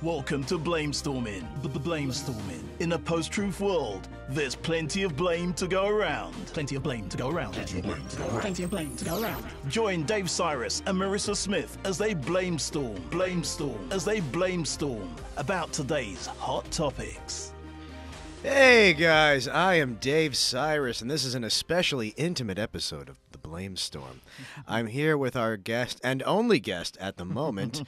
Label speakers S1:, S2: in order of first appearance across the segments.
S1: Welcome to Blamestorming. Blamestorming. In a post-truth world, there's plenty of blame to go around. Plenty of blame to go around. Plenty of blame to go around. Plenty of blame to go around. Join Dave Cyrus and Marissa Smith as they blamestorm about today's hot topics.
S2: Hey guys, I am Dave Cyrus, and this is an especially intimate episode of The Blamestorm. I'm here with our guest, and only guest at the moment,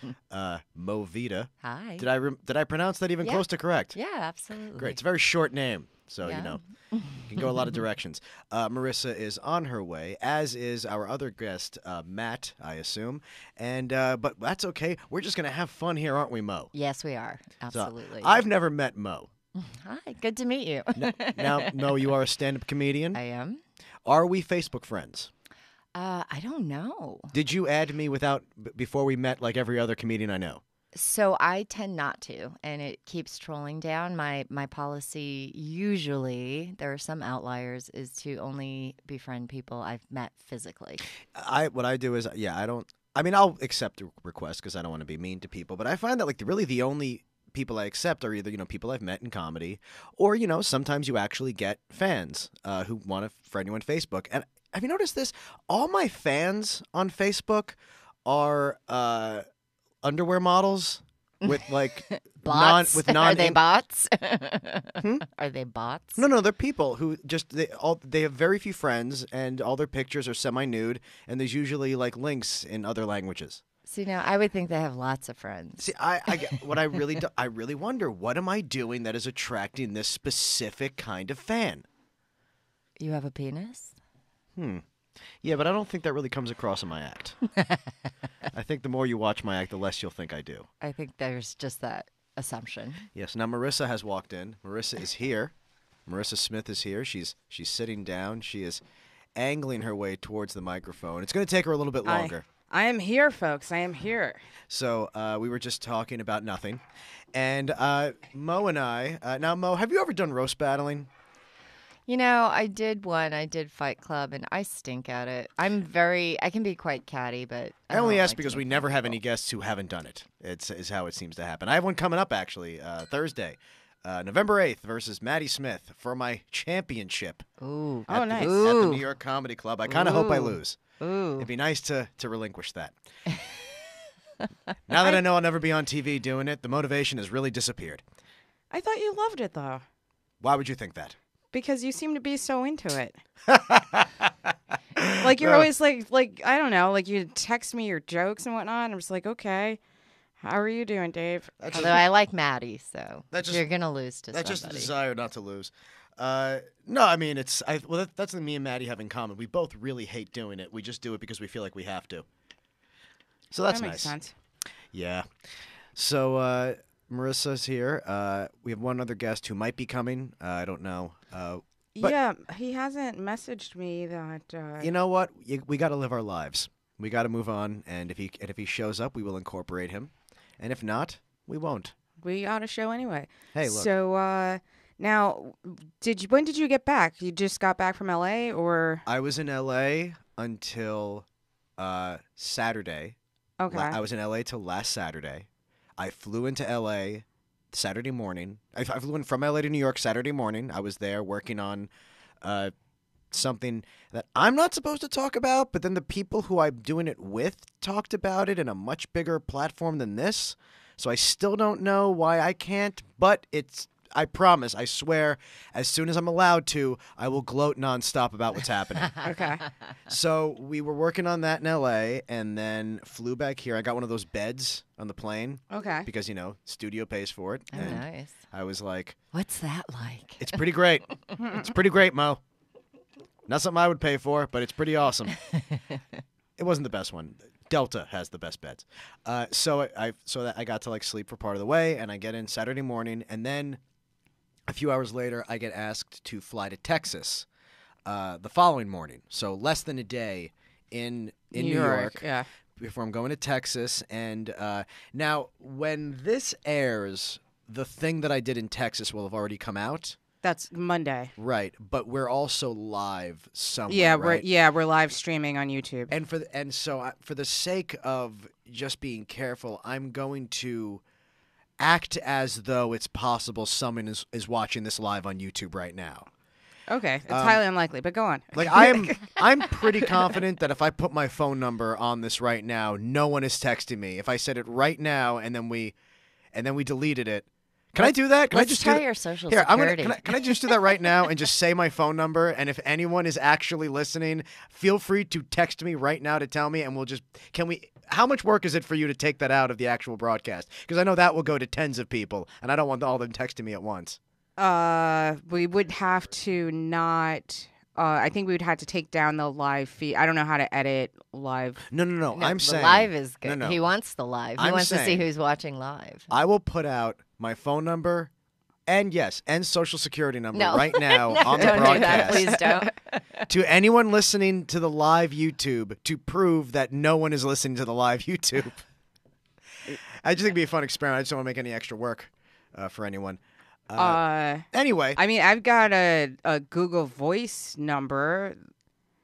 S2: Mo Vita.
S3: Hi.
S2: Did I pronounce that even close to correct?
S3: Yeah, absolutely.
S2: Great. It's a very short name, so, you know, you can go a lot of directions. Marissa is on her way, as is our other guest, Matt, I assume. And but that's okay. We're just going to have fun here, aren't we, Mo?
S3: Yes, we are. Absolutely.
S2: So, I've never met Mo.
S3: Hi, good to meet you.
S2: Now, Mo, you are a stand-up comedian?
S3: I am.
S2: Are we Facebook friends?
S3: I don't know.
S2: Did you add me before we met like every other comedian I know?
S3: So I tend not to, and it keeps trolling down. My policy usually, there are some outliers, is to only befriend people I've met physically.
S2: What I do is, I'll accept a request because I don't want to be mean to people, but I find that like really the only people I accept are either, people I've met in comedy or, sometimes you actually get fans who want to friend you on Facebook. And have you noticed this? All my fans on Facebook are underwear models with like
S3: bots. Are they bots? Are they bots?
S2: No, they're people who they have very few friends and all their pictures are semi-nude and there's usually like links in other languages.
S3: See, now I would think they have lots of friends.
S2: See, I really wonder, what am I doing that is attracting this specific kind of fan?
S3: You have a penis?
S2: Yeah, but I don't think that really comes across in my act. I think the more you watch my act, the less you'll think I do.
S3: I think there's just that assumption.
S2: Yes. Now Marissa has walked in. Marissa is here. Marissa Smith is here. She's sitting down. She is angling her way towards the microphone. It's going to take her a little bit longer.
S4: I am here, folks. I am here.
S2: So we were just talking about nothing. And Mo and I... now, Mo, have you ever done roast battling?
S3: I did one. I did Fight Club, and I stink at it. I can be quite catty, but...
S2: I only ask because we never have any guests who haven't done it. It's how it seems to happen. I have one coming up, actually, Thursday. November 8th versus Maddie Smith for my championship.
S3: Ooh.
S4: Oh, nice.
S2: At the New York Comedy Club. I kind of hope I lose.
S3: Ooh.
S2: It'd be nice to relinquish that. Now that I know I'll never be on TV doing it, the motivation has really disappeared.
S4: I thought you loved it, though.
S2: Why would you think that?
S4: Because you seem to be so into it. Like, you're always like, I don't know, like you text me your jokes and whatnot, and I'm just like, okay, how are you doing, Dave?
S3: Although I like Maddie, so you're going to lose to somebody.
S2: That's just a desire not to lose. No, I mean, that's me and Maddie have in common. We both really hate doing it. We just do it because we feel like we have to. So that's
S4: that
S2: nice.
S4: Makes sense.
S2: Yeah. So Marissa's here. We have one other guest who might be coming. I don't know.
S4: Yeah, he hasn't messaged me that.
S2: You know what? We got to live our lives. We got to move on. And if he shows up, we will incorporate him. And if not, we won't.
S4: We ought to show anyway.
S2: Hey, look.
S4: So now, when did you get back? You just got back from LA, or?
S2: I was in LA until Saturday.
S4: Okay.
S2: I was in LA till last Saturday. I flew into LA Saturday morning. I flew in from LA to New York Saturday morning. I was there working on something that I'm not supposed to talk about, but then the people who I'm doing it with talked about it in a much bigger platform than this. So I still don't know why I can't, but I promise, I swear, as soon as I'm allowed to, I will gloat nonstop about what's happening.
S4: Okay.
S2: So we were working on that in L.A. and then flew back here. I got one of those beds on the plane.
S4: Okay.
S2: Because, studio pays for it.
S3: Oh,
S2: and
S3: nice.
S2: I was like...
S3: What's that like?
S2: It's pretty great. It's pretty great, Mo. Not something I would pay for, but it's pretty awesome. It wasn't the best one. Delta has the best beds. So I got to sleep for part of the way, and I get in Saturday morning, and then... A few hours later, I get asked to fly to Texas the following morning. So less than a day in New York
S4: yeah.
S2: Before I'm going to Texas. And now, when this airs, the thing that I did in Texas will have already come out.
S4: That's Monday.
S2: Right, but we're also live somewhere.
S4: Yeah,
S2: right?
S4: we're live streaming on YouTube.
S2: And so for the sake of just being careful, I'm going to act as though it's possible someone is watching this live on YouTube right now.
S4: Okay, it's highly unlikely, but go on.
S2: Like I'm pretty confident that if I put my phone number on this right now, no one is texting me. If I said it right now and then we deleted it, can I do that? Can I
S3: Let's
S2: just
S3: try
S2: do
S3: your social
S2: Here,
S3: security.
S2: Can I just do that right now and just say my phone number? And if anyone is actually listening, feel free to text me right now to tell me, and we'll just how much work is it for you to take that out of the actual broadcast? Because I know that will go to tens of people, and I don't want all of them texting me at once.
S4: We would have to not. I think we would have to take down the live feed. I don't know how to edit live.
S2: No.
S3: No,
S2: I'm
S3: the
S2: saying
S3: live is good.
S2: No.
S3: He wants the live. He
S2: I'm
S3: wants to see
S2: saying-
S3: who's watching live.
S2: I will put out my phone number and social security number
S3: No.
S2: right now
S3: No,
S2: on the
S3: don't do that.
S2: broadcast
S3: Please don't.
S2: to anyone listening to the live YouTube to prove that no one is listening to the live YouTube. I just think it'd be a fun experiment. I just don't want to make any extra work for anyone. Anyway,
S4: I mean, I've got a Google Voice number.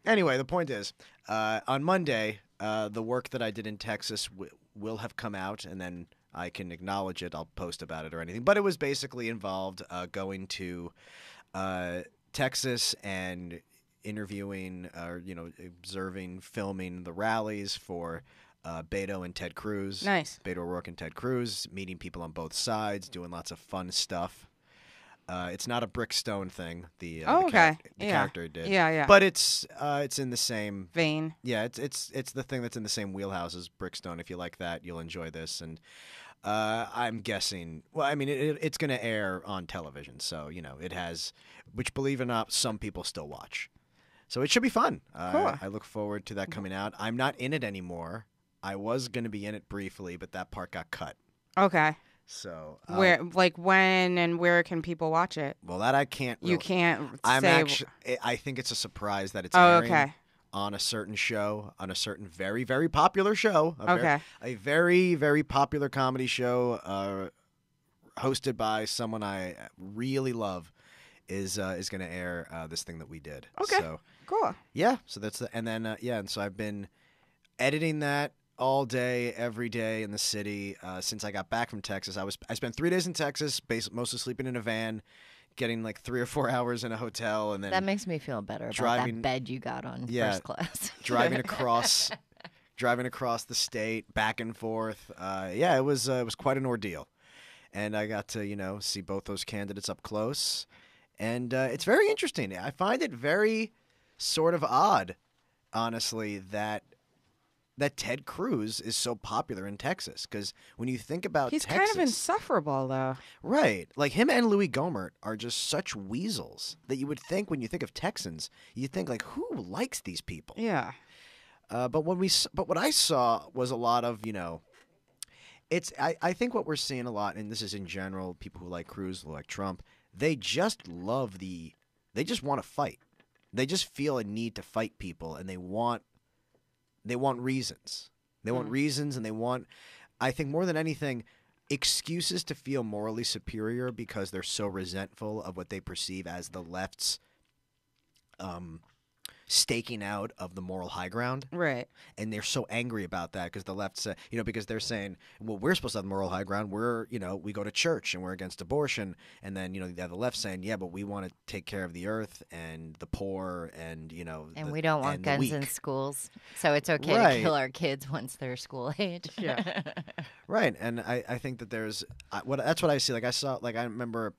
S2: the point is, on Monday, the work that I did in Texas will have come out, and then I can acknowledge it. I'll post about it or anything. But it was basically involved going to Texas and interviewing, observing, filming the rallies for Beto and Ted Cruz.
S4: Nice.
S2: Beto O'Rourke and Ted Cruz, meeting people on both sides, doing lots of fun stuff. It's not a Brickstone thing. The
S4: Okay.
S2: character did.
S4: Yeah.
S2: But it's in the same
S4: Vein.
S2: Yeah, it's the thing that's in the same wheelhouse as Brickstone. If you like that, you'll enjoy this. And I'm guessing. Well, I mean, it's going to air on television, so it has. Which, believe it or not, some people still watch. So it should be fun.
S4: Cool.
S2: I look forward to that coming out. I'm not in it anymore. I was going to be in it briefly, but that part got cut.
S4: Okay.
S2: So
S4: when and where can people watch it?
S2: Well, that I can't.
S4: You can't.
S2: I think it's a surprise that it's
S4: Oh,
S2: airing
S4: okay.
S2: on a certain show, on a certain very, very popular show. A very, very popular comedy show hosted by someone I really love is going to air this thing that we did.
S4: Okay.
S2: So,
S4: Cool.
S2: yeah. So that's and so I've been editing that all day, every day in the city since I got back from Texas. I spent 3 days in Texas, mostly sleeping in a van, getting like 3 or 4 hours in a hotel, and then
S3: That makes me feel better about that bed you got on first class.
S2: driving across the state, back and forth. It was quite an ordeal, and I got to see both those candidates up close, and it's very interesting. I find it very sort of odd, honestly, that Ted Cruz is so popular in Texas, because when you think about
S4: He's
S2: Texas,
S4: kind of insufferable, though.
S2: right? Like him and Louis Gohmert are just such weasels that you would think when you think of Texans, you think like, who likes these people?
S4: Yeah.
S2: But what I saw was a lot of I think what we're seeing a lot, and this is in general, people who like Cruz, who like Trump, they just they just want to fight. They just feel a need to fight people, and they want reasons. They want reasons, and they want, I think more than anything, excuses to feel morally superior because they're so resentful of what they perceive as the left's staking out of the moral high ground.
S4: Right.
S2: And they're so angry about that because the left say, because they're saying, well, we're supposed to have the moral high ground. We're, we go to church and we're against abortion. And then, they have the left saying, yeah, but we want to take care of the earth and the poor and,
S3: And we don't want guns in schools. So it's okay to kill our kids once they're school age.
S4: Yeah.
S2: Right. And I think that that's what I see. Like I remember,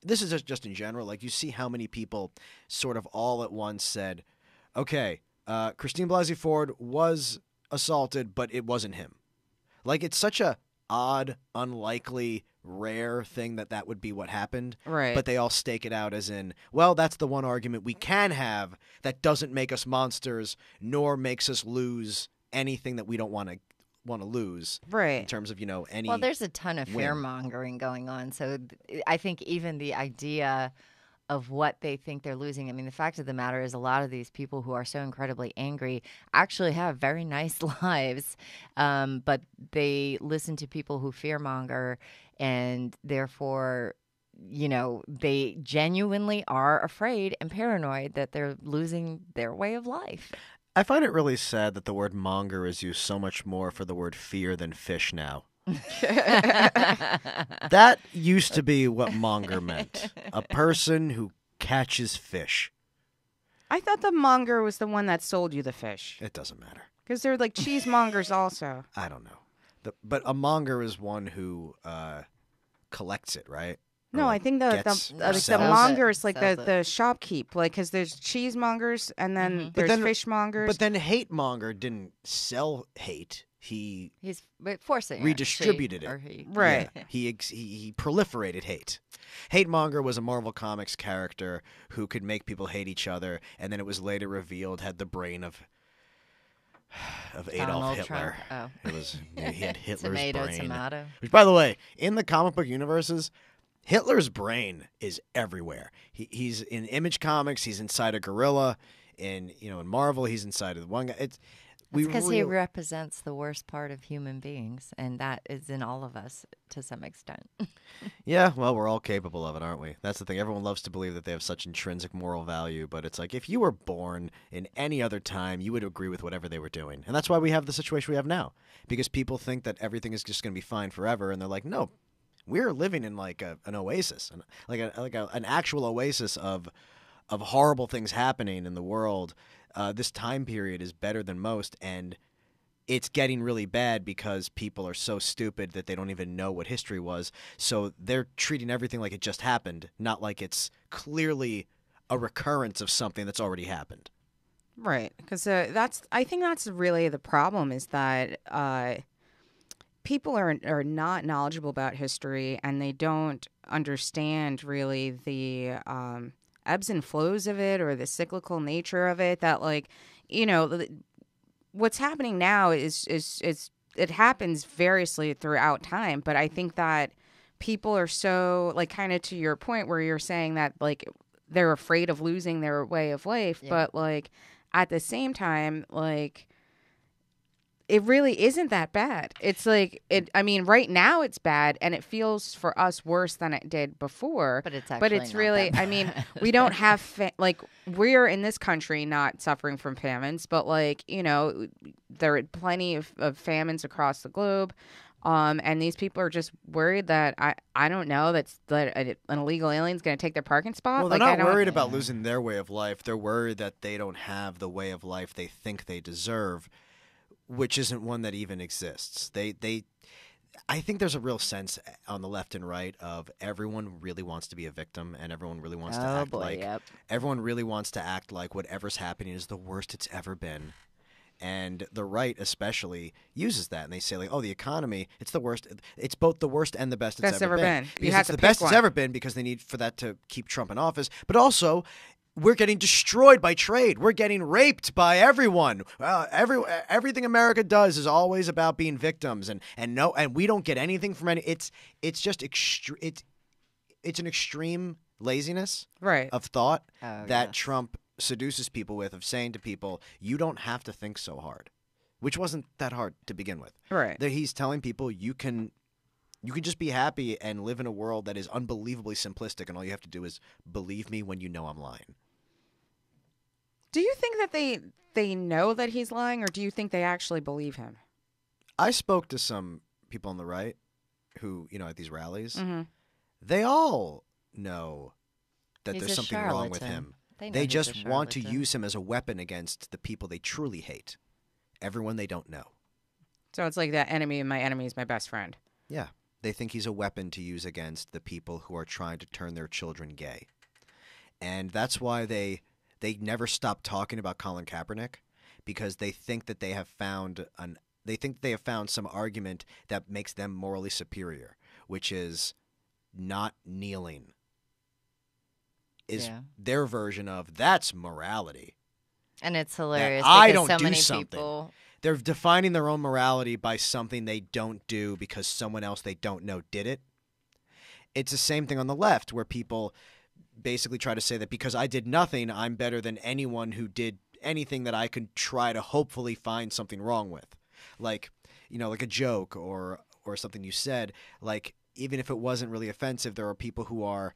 S2: this is just in general, like you see how many people sort of all at once said, okay, Christine Blasey Ford was assaulted, but it wasn't him. Like it's such a odd, unlikely, rare thing that would be what happened.
S4: Right.
S2: But they all stake it out as in, well, that's the one argument we can have that doesn't make us monsters nor makes us lose anything that we don't want to lose,
S4: right?
S2: In terms of any.
S3: Well, there's a ton of fear mongering going on, so I think even the idea of what they think they're losing. I mean, the fact of the matter is, a lot of these people who are so incredibly angry actually have very nice lives, but they listen to people who fear monger, and therefore, they genuinely are afraid and paranoid that they're losing their way of life.
S2: I find it really sad that the word monger is used so much more for the word fear than fish now. That used to be what monger meant. A person who catches fish.
S4: I thought the monger was the one that sold you the fish.
S2: It doesn't matter.
S4: Because they're like cheesemongers also.
S2: I don't know. But a monger is one who collects it, right?
S4: No,
S2: Or,
S4: I think the
S2: sells
S4: monger
S3: it.
S4: is like
S3: Sells
S4: the shopkeep. Like, because there's cheesemongers and then there's
S2: then-
S4: fishmongers.
S2: But then hate monger didn't sell hate. He
S3: He's forcing
S2: redistributed it.
S3: Or he.
S4: Right.
S2: Yeah, he proliferated hate. Hate monger was a Marvel Comics character who could make people hate each other, and then it was later revealed had the brain of Adolf
S3: Donald
S2: Hitler.
S3: Trump. Oh.
S2: It was he had Hitler's brain.
S3: Tomato.
S2: Which, by the way, in the comic book universes, Hitler's brain is everywhere. He's in Image Comics. He's inside a gorilla. In Marvel, he's inside of the one guy. It's
S3: because he represents the worst part of human beings, and that is in all of us to some extent.
S2: Yeah, well, we're all capable of it, aren't we? That's the thing. Everyone loves to believe that they have such intrinsic moral value, but it's like if you were born in any other time, you would agree with whatever they were doing. And that's why we have the situation we have now. Because people think that everything is just going to be fine forever, and they're like, no, we're living in like an oasis, an actual oasis of horrible things happening in the world. This time period is better than most, and it's getting really bad because people are so stupid that they don't even know what history was. So they're treating everything like it just happened, not like it's clearly a recurrence of something that's already happened.
S4: Right, because I think that's really the problem is that people are not knowledgeable about history, and they don't understand really the ebbs and flows of it or the cyclical nature of it. That what's happening now is it happens variously throughout time, but I think that people are so kind of to your point where you're saying that they're afraid of losing their way of life, but at the same time it really isn't that bad. It's right now it's bad, and it feels for us worse than it did before.
S3: But it's actually
S4: not really.
S3: that
S4: We don't have we're in this country not suffering from famines, but there are plenty of famines across the globe, and these people are just worried that I don't know that an illegal alien's going to take their parking spot.
S2: Well, they're not worried about losing their way of life. They're worried that they don't have the way of life they think they deserve, which isn't one that even exists. I think there's a real sense on the left and right of everyone really wants to be a victim, and everyone really wants to act everyone really wants to act like whatever's happening is the worst it's ever been. And the right especially uses that, and they say oh, the economy, it's the worst. It's both the worst and the best it's ever been.
S4: You have
S2: it's
S4: to
S2: the
S4: pick
S2: best
S4: one.
S2: it's ever been because they need for that to keep Trump in office, but also we're getting destroyed by trade. We're getting raped by everyone. Everything America does is always about being victims, and we don't get anything from any. It's just it's an extreme laziness of thought that Trump seduces people with, of saying to people, you don't have to think so hard, which wasn't that hard to begin with.
S4: Right.
S2: That he's telling people you can just be happy and live in a world that is unbelievably simplistic, and all you have to do is believe me when you know I'm lying.
S4: Do you think that they know that he's lying, or do you think they actually believe him?
S2: I spoke to some people on the right who, at these rallies,
S4: Mm-hmm.
S2: they all know that
S3: He's
S2: there's
S3: a
S2: something wrong with
S3: charlatan.
S2: him.
S3: They know
S2: They
S3: he's a
S2: just want to
S3: charlatan.
S2: use him as a weapon against the people they truly hate, everyone they don't know.
S4: So it's like that enemy, and my enemy is my best friend.
S2: Yeah, they think he's a weapon to use against the people who are trying to turn their children gay. And that's why they never stop talking about Colin Kaepernick, because they think that they have found some argument that makes them morally superior, which is not kneeling is their version of that's morality.
S3: And it's hilarious
S2: I
S3: because
S2: don't
S3: so
S2: do
S3: many
S2: something.
S3: people.
S2: They're defining their own morality by something they don't do because someone else they don't know did it. It's the same thing on the left, where people basically try to say that because I did nothing, I'm better than anyone who did anything that I could try to hopefully find something wrong with. Like a joke or something you said. Like, even if it wasn't really offensive, there are people who are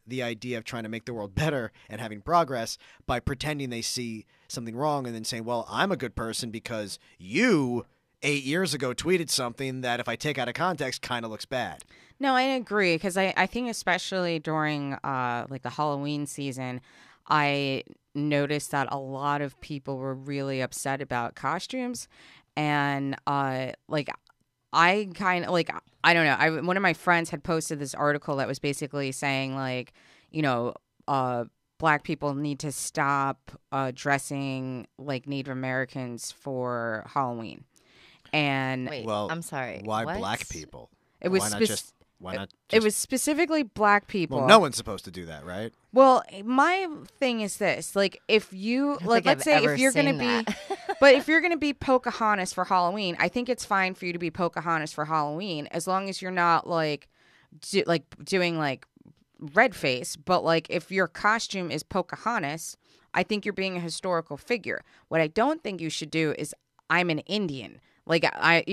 S2: the idea of trying to make the world better and having progress by pretending they see something wrong and then saying, well, I'm a good person because you 8 years ago tweeted something that if I take out of context kind of looks bad.
S4: No, I agree because I think especially during like the Halloween season, I noticed that a lot of people were really upset about costumes, and like I kind of like I don't know. One of my friends had posted this article that was basically saying like, you know, Black people need to stop dressing like Native Americans for Halloween, and
S3: Wait,
S2: Well,
S3: I'm sorry.
S2: Why
S3: what?
S2: Black people?
S4: it was
S2: Why not
S4: spec-
S2: just? Why not?
S4: it was specifically Black people.
S2: Well, no one's supposed to do that, right?
S4: Well, my thing is this: like, if you like,
S3: think
S4: let's
S3: I've
S4: say
S3: ever
S4: if you're gonna
S3: seen
S4: be,
S3: that.
S4: but if you're gonna be Pocahontas for Halloween, I think it's fine for you to be Pocahontas for Halloween as long as you're not like, doing like red face. But like, if your costume is Pocahontas, I think you're being a historical figure. What I don't think you should do is I'm an Indian. Like I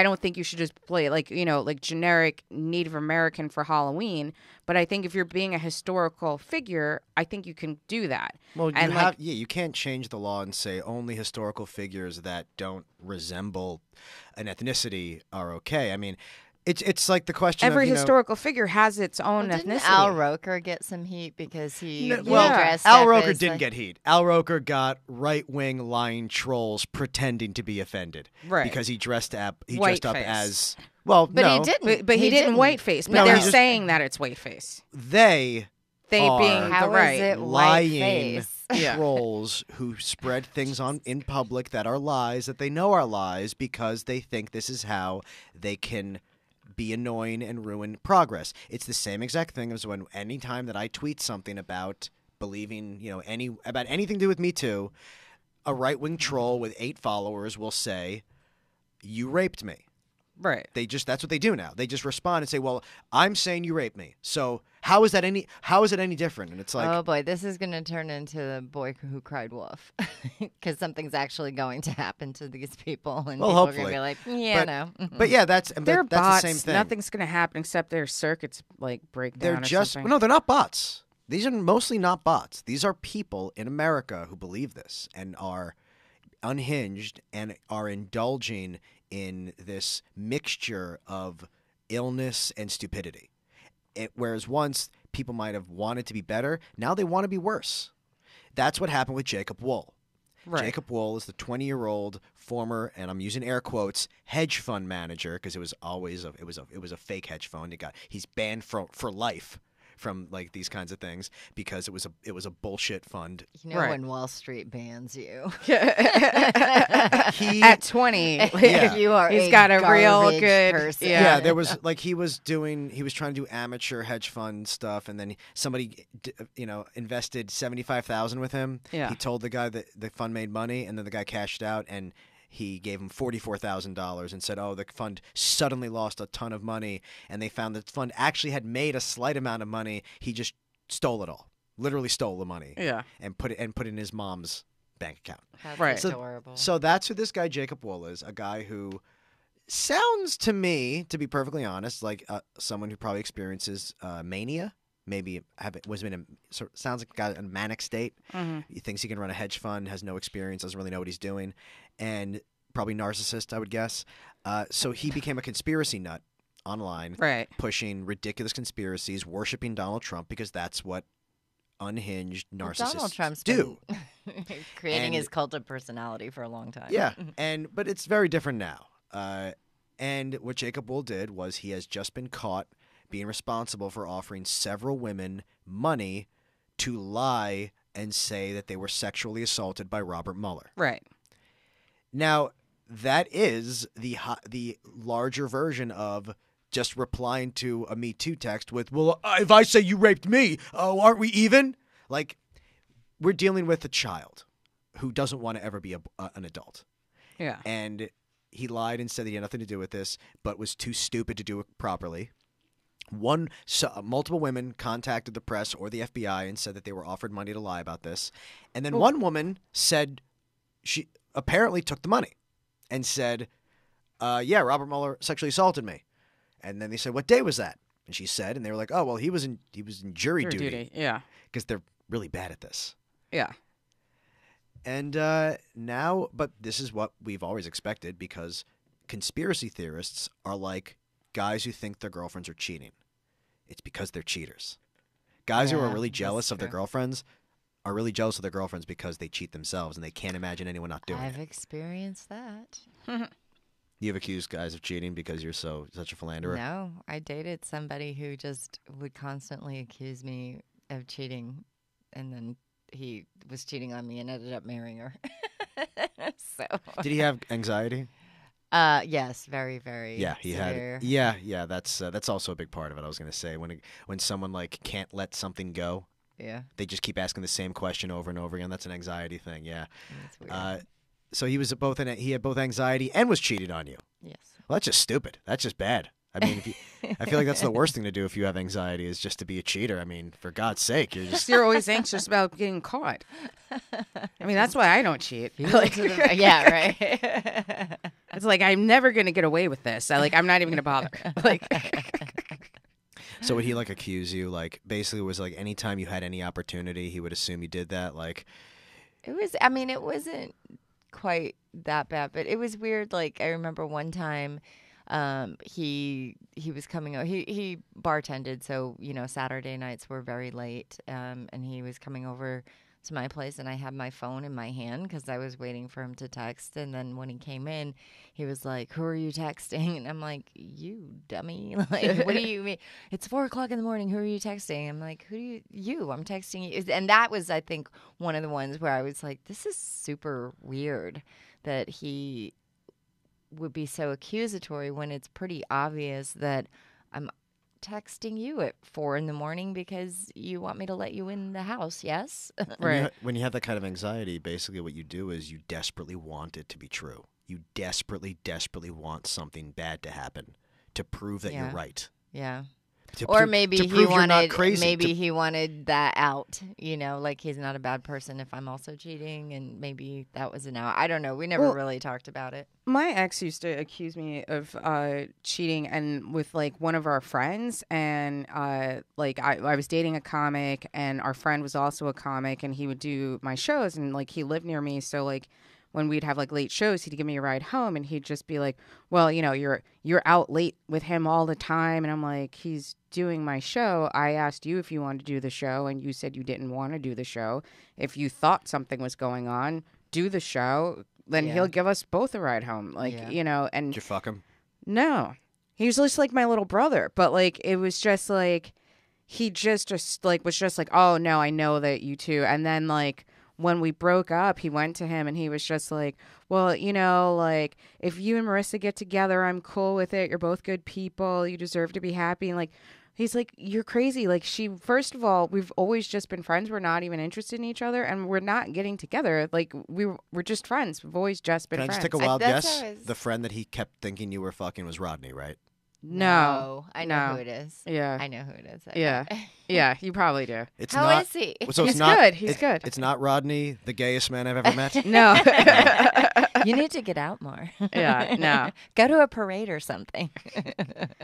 S4: don't think you should just play like generic Native American for Halloween. But I think if you're being a historical figure, I think you can do that.
S2: Well,
S4: And,
S2: you can't change the law and say only historical figures that don't resemble an ethnicity are okay. I mean, it's like the question
S4: every
S2: of,
S4: historical figure has its own
S3: Didn't
S4: ethnicity.
S3: Al Roker get some heat because he
S2: well,
S3: dressed
S2: Al
S3: up
S2: Roker
S3: as,
S2: didn't
S3: like-
S2: get heat. Al Roker got right-wing lying trolls pretending to be offended,
S4: Right.
S2: Because he dressed up
S4: Whiteface.
S2: as well.
S3: But
S2: no,
S3: he didn't.
S4: But he didn't whiteface. But
S2: No,
S4: they're
S2: he just-
S4: saying that it's whiteface.
S2: They
S4: They
S2: are
S4: being
S3: How
S4: the
S3: is
S4: right.
S3: it
S2: lying
S3: whiteface?
S4: Yeah.
S2: trolls who spread things in public that are lies, that they know are lies, because they think this is how they can be annoying and ruin progress. It's the same exact thing as when any time that I tweet something about believing, about anything to do with Me Too, a right-wing troll with 8 followers will say, "You raped me."
S4: Right.
S2: That's what they do now. They just respond and say, "Well, I'm saying you raped me. So how is it any different?" And it's like,
S3: Oh boy, this is going to turn into the boy who cried wolf, because something's actually going to happen to these people, and
S2: Well,
S3: people
S2: hopefully.
S3: are going to be like, yeah,
S2: but,
S3: no.
S2: but yeah, that's
S4: They're
S2: the
S4: bots.
S2: same thing.
S4: Nothing's going to happen except their circuits like break down.
S2: They're
S4: or
S2: just
S4: something.
S2: no, they're not bots. These are mostly not bots. These are people in America who believe this and are unhinged and are indulging in this mixture of illness and stupidity. Whereas once people might have wanted to be better, now they want to be worse. That's what happened with Jacob Wool.
S4: Right.
S2: Jacob Wool is the 20-year-old former, and I'm using air quotes, hedge fund manager, because it was a fake hedge fund. He's banned for life from like these kinds of things because it was a bullshit fund.
S3: You know
S4: Right.
S3: when Wall Street bans you,
S2: He
S4: At 20,
S2: Yeah.
S3: you are
S4: he's
S3: a
S4: got a real
S3: garbage
S4: good
S3: person.
S2: Yeah, there was like he was trying to do amateur hedge fund stuff, and then somebody invested $75,000 with him.
S4: Yeah.
S2: He told the guy that the fund made money, and then the guy cashed out, and he gave him $44,000 and said, "Oh, the fund suddenly lost a ton of money," and they found that the fund actually had made a slight amount of money. He just stole it all, literally stole the money,
S4: Yeah.
S2: and put it in his mom's bank account.
S3: That's
S4: Right.
S2: So-
S3: adorable.
S2: So that's who this guy Jacob Wool is, a guy who sounds to me, to be perfectly honest, like someone who probably experiences mania. Maybe sounds like a guy in a manic state.
S4: Mhm.
S2: He thinks he can run a hedge fund, has no experience, doesn't really know what he's doing, and probably narcissist, I would guess. So he became a conspiracy nut online,
S4: Right.
S2: pushing ridiculous conspiracies, worshiping Donald Trump, because that's what unhinged
S3: Well,
S2: narcissists
S3: Donald Trump's
S2: do.
S3: been creating
S2: And-
S3: his cult of personality for a long time.
S2: Yeah, but it's very different now. And what Jacob Wool did was he has just been caught being responsible for offering several women money to lie and say that they were sexually assaulted by Robert Mueller.
S4: Right.
S2: Now, that is the larger version of just replying to a Me Too text with, "Well, if I say you raped me, oh, aren't we even?" Like, we're dealing with a child who doesn't want to ever be an adult.
S4: Yeah.
S2: And he lied and said that he had nothing to do with this, but was too stupid to do it properly. Multiple women contacted the press or the FBI and said that they were offered money to lie about this. And then one woman said she apparently took the money and said, "Yeah, Robert Mueller sexually assaulted me." And then they said, "What day was that?" And she said, and they were like, "Oh, well, he was in jury
S4: Jury
S2: duty,"
S4: Yeah.
S2: because they're really bad at this.
S4: Yeah.
S2: And now, but this is what we've always expected, because conspiracy theorists are like guys who think their girlfriends are cheating. It's because they're cheaters. Guys who are really jealous of their girlfriends are really jealous of their girlfriends because they cheat themselves and they can't imagine anyone not doing it.
S3: I've experienced that.
S2: You've accused guys of cheating because you're such a philanderer?
S3: No, I dated somebody who just would constantly accuse me of cheating, and then he was cheating on me and ended up marrying her. So.
S2: Did he have anxiety?
S3: Yes, very, very.
S2: Yeah, he
S3: severe.
S2: had. Yeah. That's also a big part of it. I was gonna say when someone like can't let something go.
S3: Yeah.
S2: They just keep asking the same question over and over again. That's an anxiety thing. Yeah.
S3: That's weird.
S2: So he had both anxiety and was cheated on you.
S3: Yes.
S2: Well, that's just stupid. That's just bad. I mean, I feel like that's the worst thing to do if you have anxiety is just to be a cheater. I mean, for God's sake,
S4: you're always anxious about getting caught. I mean, that's why I don't cheat.
S3: Yeah, right.
S4: It's like I'm never gonna get away with this. I'm not even gonna bother.
S2: So would he like accuse you? Like basically, was like anytime you had any opportunity, he would assume you did that. Like
S3: it was. I mean, it wasn't quite that bad, but it was weird. Like I remember one time. He was coming over. He bartended, so Saturday nights were very late. And he was coming over to my place, and I had my phone in my hand because I was waiting for him to text. And then when he came in, he was like, "Who are you texting?" And I'm like, "You dummy! Like, what do you mean? It's 4:00 in the morning. Who are you texting?" I'm like, "You? I'm texting you." And that was, I think, one of the ones where I was like, "This is super weird that he." Would be so accusatory when it's pretty obvious that I'm texting you at 4 a.m. because you want me to let you in the house. Yes.
S2: Right. When you have that kind of anxiety, basically what you do is you desperately want it to be true. You desperately want something bad to happen to prove that you're right.
S3: Yeah. Or maybe he wanted that out, like he's not a bad person if I'm also cheating, and maybe that was an out. I don't know. We never really talked about it.
S4: My ex used to accuse me of cheating, and with like one of our friends, and I was dating a comic, and our friend was also a comic, and he would do my shows, and like he lived near me, so like. When we'd have like late shows, he'd give me a ride home, and he'd just be like, "Well, you're out late with him all the time." And I'm like, "He's doing my show. I asked you if you wanted to do the show, and you said you didn't want to do the show. If you thought something was going on, do the show. Then he'll give us both a ride home." And
S2: did you fuck him?
S4: No, he was just like my little brother. But like, it was just like he just like was just like, "Oh no, I know that you two," and then like. When we broke up, he went to him and he was just like, "Well, like if you and Marissa get together, I'm cool with it. You're both good people. You deserve to be happy." And like, he's like, "You're crazy. Like first of all, we've always just been friends. We're not even interested in each other, and we're not getting together. Like we're just friends. We've always just been friends."
S2: Can I just take a wild guess? The friend that he kept thinking you were fucking was Rodney, right?
S4: No,
S3: I know who it is.
S4: Yeah,
S3: I know who it is.
S4: Yeah, you probably do.
S3: How is he?
S2: So
S4: he's good. He's good.
S2: It's not Rodney, the gayest man I've ever met.
S4: No,
S3: you need to get out more.
S4: Yeah, no,
S3: go to a parade or something.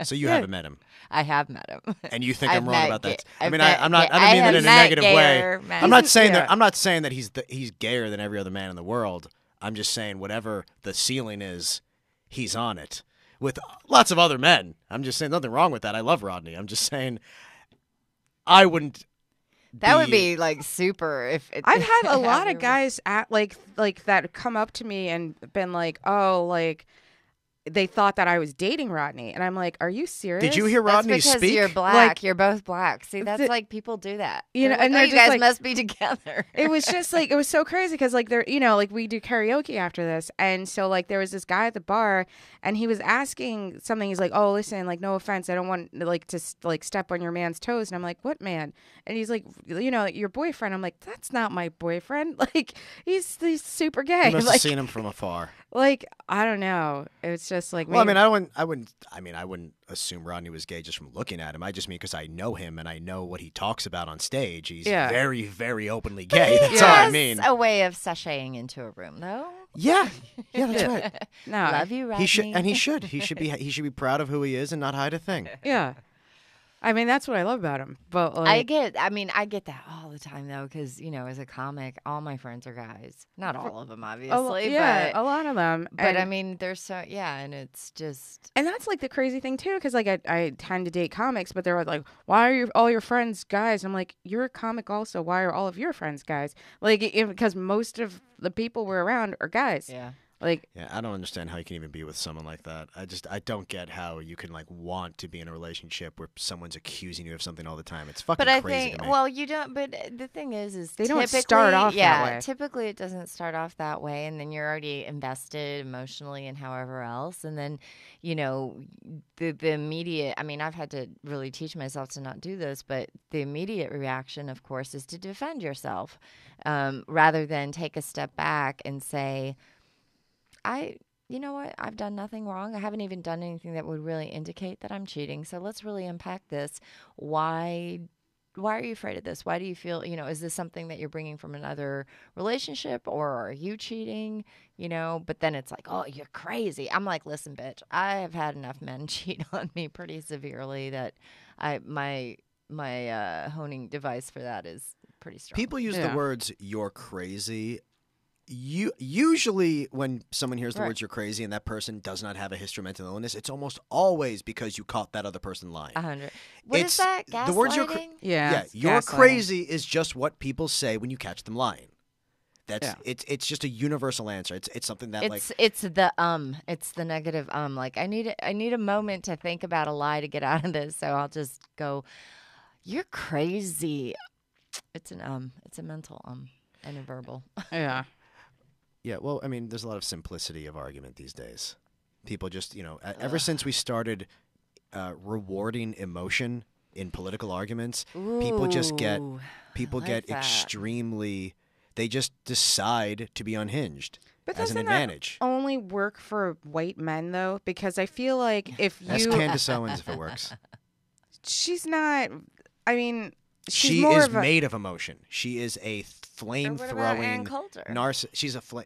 S2: So you haven't met him.
S3: I have met him,
S2: and you think I'm wrong about that? I mean,
S3: I
S2: don't mean that in a negative way.
S3: Men.
S2: I'm not saying that. I'm not saying that he's gayer than every other man in the world. I'm just saying whatever the ceiling is, he's on it. With lots of other men. I'm just saying nothing wrong with that. I love Rodney. I'm just saying I wouldn't.
S3: That would be like super. If
S4: I've had a lot of guys at like that come up to me and been like, "Oh, like they thought that I was dating Rodney," and I'm like, "Are you serious?"
S2: Did you hear Rodney
S3: because
S2: speak?
S3: You're black.
S4: Like,
S3: you're both black. See, that's like people do that.
S4: And
S3: like,
S4: they're
S3: you
S4: just
S3: guys
S4: like,
S3: must be together.
S4: It was just like it was so crazy because like they're like we do karaoke after this, and so like there was this guy at the bar, and he was asking something. He's like, "Oh, listen, like no offense, I don't want like to like step on your man's toes," and I'm like, "What man?" And he's like, "Your boyfriend." I'm like, "That's not my boyfriend. Like he's super gay."
S2: You must
S4: like,
S2: have seen him from afar.
S4: Like I don't know. It's just like
S2: well, maybe... I wouldn't assume Rodney was gay just from looking at him. I just mean because I know him and I know what he talks about on stage. He's very, very openly gay. That's all I mean.
S3: A way of sashaying into a room, though.
S2: Yeah, that's right.
S3: Love you, Rodney.
S2: He should be proud of who he is and not hide a thing.
S4: Yeah. I mean, that's what I love about him. But
S3: I get that all the time though, because as a comic, all my friends are guys. Not all of them, obviously.
S4: yeah,
S3: but
S4: a lot of them.
S3: But I mean, there's and it's just.
S4: And that's like the crazy thing too, because like I tend to date comics, but they're like, why are all your friends guys? I'm like, you're a comic also. Why are all of your friends guys? Like, because most of the people we're around are guys.
S3: Yeah.
S4: Like,
S2: yeah, I don't understand how you can even be with someone like that. I don't get how you can like want to be in a relationship where someone's accusing you of something all the time. It's fucking
S3: But
S2: crazy to me.
S3: well, you don't. But the thing is
S4: they don't start off that way.
S3: Typically it doesn't start off that way, and then you're already invested emotionally and however else, and then the immediate. I mean, I've had to really teach myself to not do this, but the immediate reaction, of course, is to defend yourself, rather than take a step back and say, you know what? I've done nothing wrong. I haven't even done anything that would really indicate that I'm cheating. So let's really unpack this. Why are you afraid of this? Why do you feel, is this something that you're bringing from another relationship, or are you cheating? But then it's like, oh, you're crazy. I'm like, listen, bitch, I have had enough men cheat on me pretty severely that my honing device for that is pretty strong.
S2: People use the words "you're crazy." Usually when someone hears the words "you're crazy" and that person does not have a history of mental illness, it's almost always because you caught that other person lying.
S3: 100. What is that? Gaslighting?
S2: The words "you're
S4: gaslighting.
S2: crazy" is just what people say when you catch them lying. It's just a universal answer. It's something that
S3: it's the negative like I need a moment to think about a lie to get out of this, so I'll just go, "You're crazy." It's a mental and a verbal.
S4: Yeah.
S2: Yeah, well, I mean, there's a lot of simplicity of argument these days. People just, ever since we started rewarding emotion in political arguments, people get extremely. They just decide to be unhinged
S4: But
S2: as an
S4: doesn't
S2: advantage.
S4: that only work for white men though? Because I feel like if you
S2: Ask Candace Owens if it works.
S4: she's not. I mean.
S2: She is made of emotion. She is a flame-throwing narcissist. She's a flame.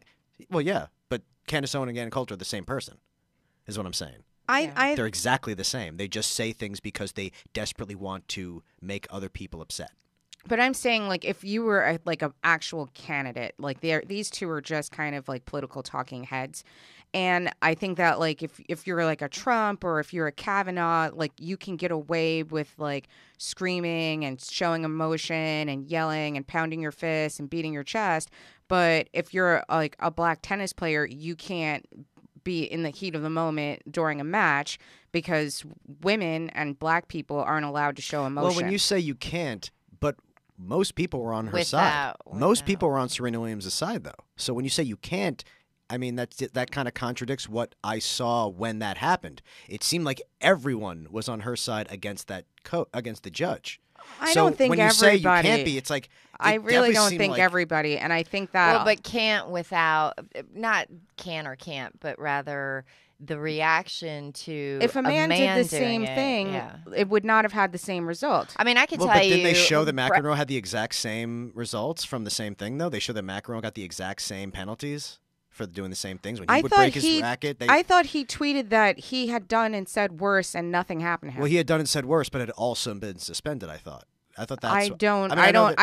S2: Well, yeah, but Candace Owens and Ann Coulter are the same person, is what I'm saying. They're exactly the same. They just say things because they desperately want to make other people upset.
S4: But I'm saying, like, if you were an actual candidate, like these two are just kind of like political talking heads. And I think that, like, if you're like a Trump or if you're a Kavanaugh, like, you can get away with like screaming and showing emotion and yelling and pounding your fists and beating your chest. But if you're like a black tennis player, you can't be in the heat of the moment during a match because women and black people aren't allowed to show emotion.
S2: Well, when you say you can't, but most people were on her side. Most people were on Serena Williams' side, though. So when you say you can't, I mean, that kind of contradicts what I saw when that happened. It seemed like everyone was on her side against against the judge.
S4: I don't think
S2: when you
S4: everybody.
S2: Say you can't be, it's like
S4: I really don't think everybody, and I think that.
S3: Well, but can't without not can or can't, but rather the reaction to
S4: if a man did the
S3: doing
S4: same thing, it would not have had the same result.
S3: I mean, I can tell
S2: but
S3: you.
S2: Didn't they show that McEnroe had the exact same results from the same thing, though? They showed that McEnroe got the exact same penalties for doing the same things when he would break his racket.
S4: I thought he tweeted that he had done and said worse, and nothing happened to him.
S2: Well, he had done and said worse, but had also been suspended. I thought that's.
S4: I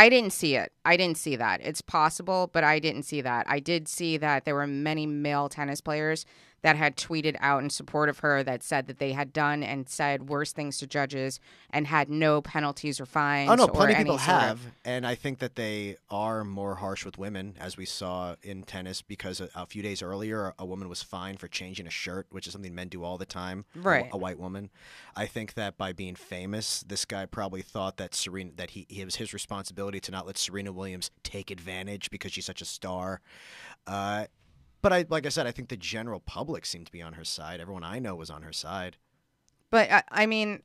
S4: didn't see it. I didn't see that. It's possible, but I didn't see that. I did see that there were many male tennis players that had tweeted out in support of her that said that they had done and said worse things to judges and had no penalties or fines.
S2: Oh, no, plenty of people have. And I think that they are more harsh with women, as we saw in tennis, because a few days earlier, a woman was fined for changing a shirt, which is something men do all the time.
S4: Right.
S2: A white woman. I think that by being famous, this guy probably thought that it was his responsibility to not let Serena Williams take advantage because she's such a star. But like I said, I think the general public seemed to be on her side. Everyone I know was on her side.
S4: But I mean,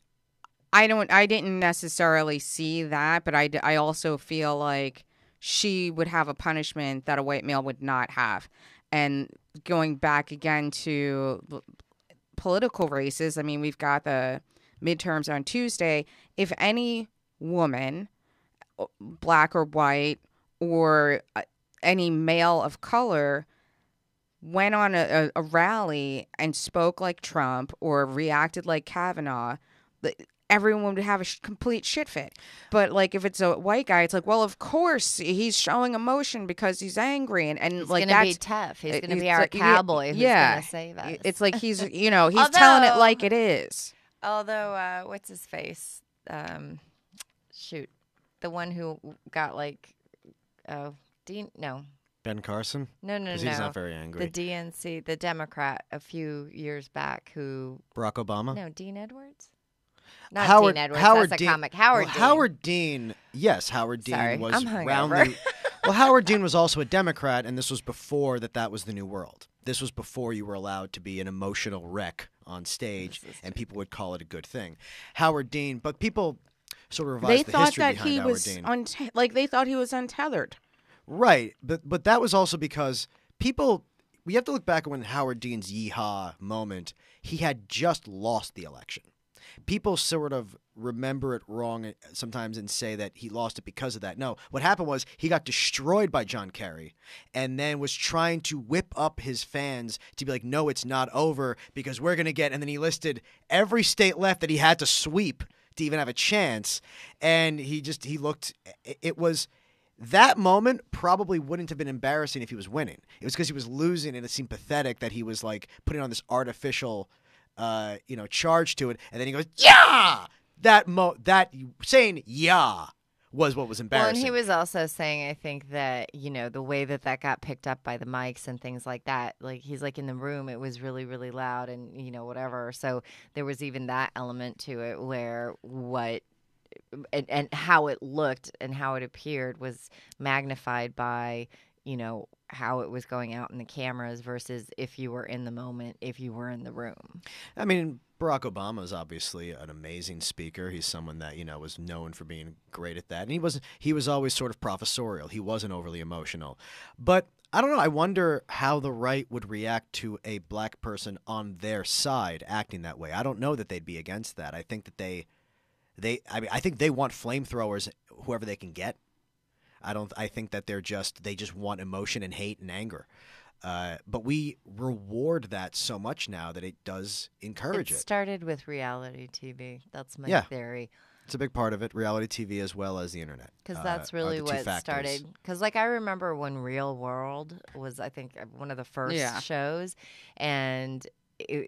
S4: I didn't necessarily see that, but I also feel like she would have a punishment that a white male would not have. And going back again to political races, I mean, we've got the midterms on Tuesday. If any woman, black or white, or any male of color went on a rally and spoke like Trump or reacted like Kavanaugh, everyone would have a complete shit fit. But like if it's a white guy, it's like, well, of course he's showing emotion because he's angry, and
S3: He's
S4: like
S3: gonna
S4: that's
S3: be tough. He's gonna
S4: he's
S3: be our cowboy who's gonna save us.
S4: It's like he's he's telling it like it is.
S3: Although, what's his face? Shoot, the one who got like, Dean? No,
S2: Ben Carson?
S3: no.
S2: Because he's not very angry.
S3: The DNC, the Democrat, a few years back, who
S2: Barack Obama?
S3: no, Dean Edwards. Not
S2: Howard,
S3: Dean Edwards.
S2: Howard
S3: that's
S2: Dean,
S3: a comic. Howard
S2: well,
S3: Dean.
S2: Howard Dean. Yes, Howard Dean
S3: Sorry,
S2: was
S3: I'm hungover.
S2: roundly. Well, Howard Dean was also a Democrat, and this was before that was the new world. This was before you were allowed to be an emotional wreck on stage, and people would call it a good thing. Howard Dean, but people sort of revised the history behind Howard Dean.
S4: They thought he was untethered.
S2: Right, but that was also because people. We have to look back at when Howard Dean's yeehaw moment. He had just lost the election. People sort of remember it wrong sometimes and say that he lost it because of that. No, what happened was he got destroyed by John Kerry and then was trying to whip up his fans to be like, no, it's not over because we're going to get – and then he listed every state left that he had to sweep to even have a chance. And he looked – it was – that moment probably wouldn't have been embarrassing if he was winning. It was because he was losing and it seemed pathetic that he was like putting on this artificial – charge to it, and then he goes, yeah! That saying yeah was what was embarrassing.
S3: Well, and he was also saying, I think that, the way that got picked up by the mics and things like that, like he's like in the room, it was really, really loud and, whatever. So there was even that element to it where and how it looked and how it appeared was magnified by, how it was going out in the cameras versus if you were in the moment, if you were in the room.
S2: I mean, Barack Obama is obviously an amazing speaker. He's someone that, was known for being great at that. And he was always sort of professorial. He wasn't overly emotional. But I don't know. I wonder how the right would react to a black person on their side acting that way. I don't know that they'd be against that. I think that I think they want flamethrowers, whoever they can get. I think that they just want emotion and hate and anger. But we reward that so much now that it does encourage it.
S3: It started with reality TV. That's my theory.
S2: It's a big part of it, reality TV as well as the internet.
S3: Because that's really what started. Because I remember when Real World was, I think, one of the first shows. And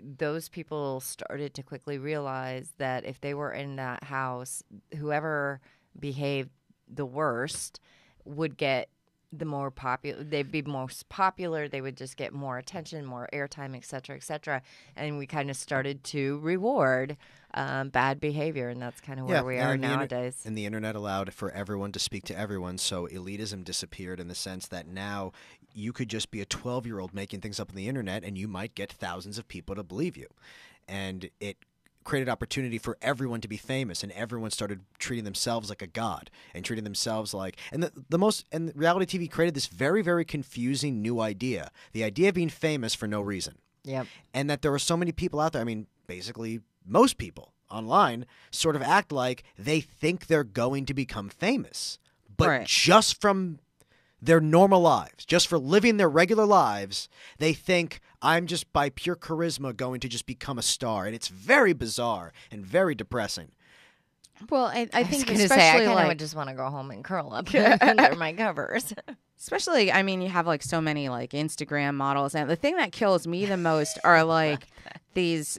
S3: those people started to quickly realize that if they were in that house, whoever behaved the worst would get the more popular. They'd be most popular. They would just get more attention, more airtime, et cetera, and we kind of started to reward bad behavior, and that's kind of where we are nowadays.
S2: And the internet allowed for everyone to speak to everyone, so elitism disappeared in the sense that now you could just be a 12-year-old making things up on the internet, and you might get thousands of people to believe you, and it created opportunity for everyone to be famous, and everyone started treating themselves like a god and treating themselves like and reality TV created this very, very confusing new idea, the idea of being famous for no reason.
S3: Yep.
S2: And that there were so many people out there, I mean, basically most people online sort of act like they think they're going to become famous, but just from their normal lives, just for living their regular lives, they think I'm just by pure charisma going to just become a star. And it's very bizarre and very depressing.
S4: Well, I think
S3: especially I would just want to go home and curl up under my covers.
S4: Especially, I mean, you have like so many like Instagram models. And the thing that kills me the most are like these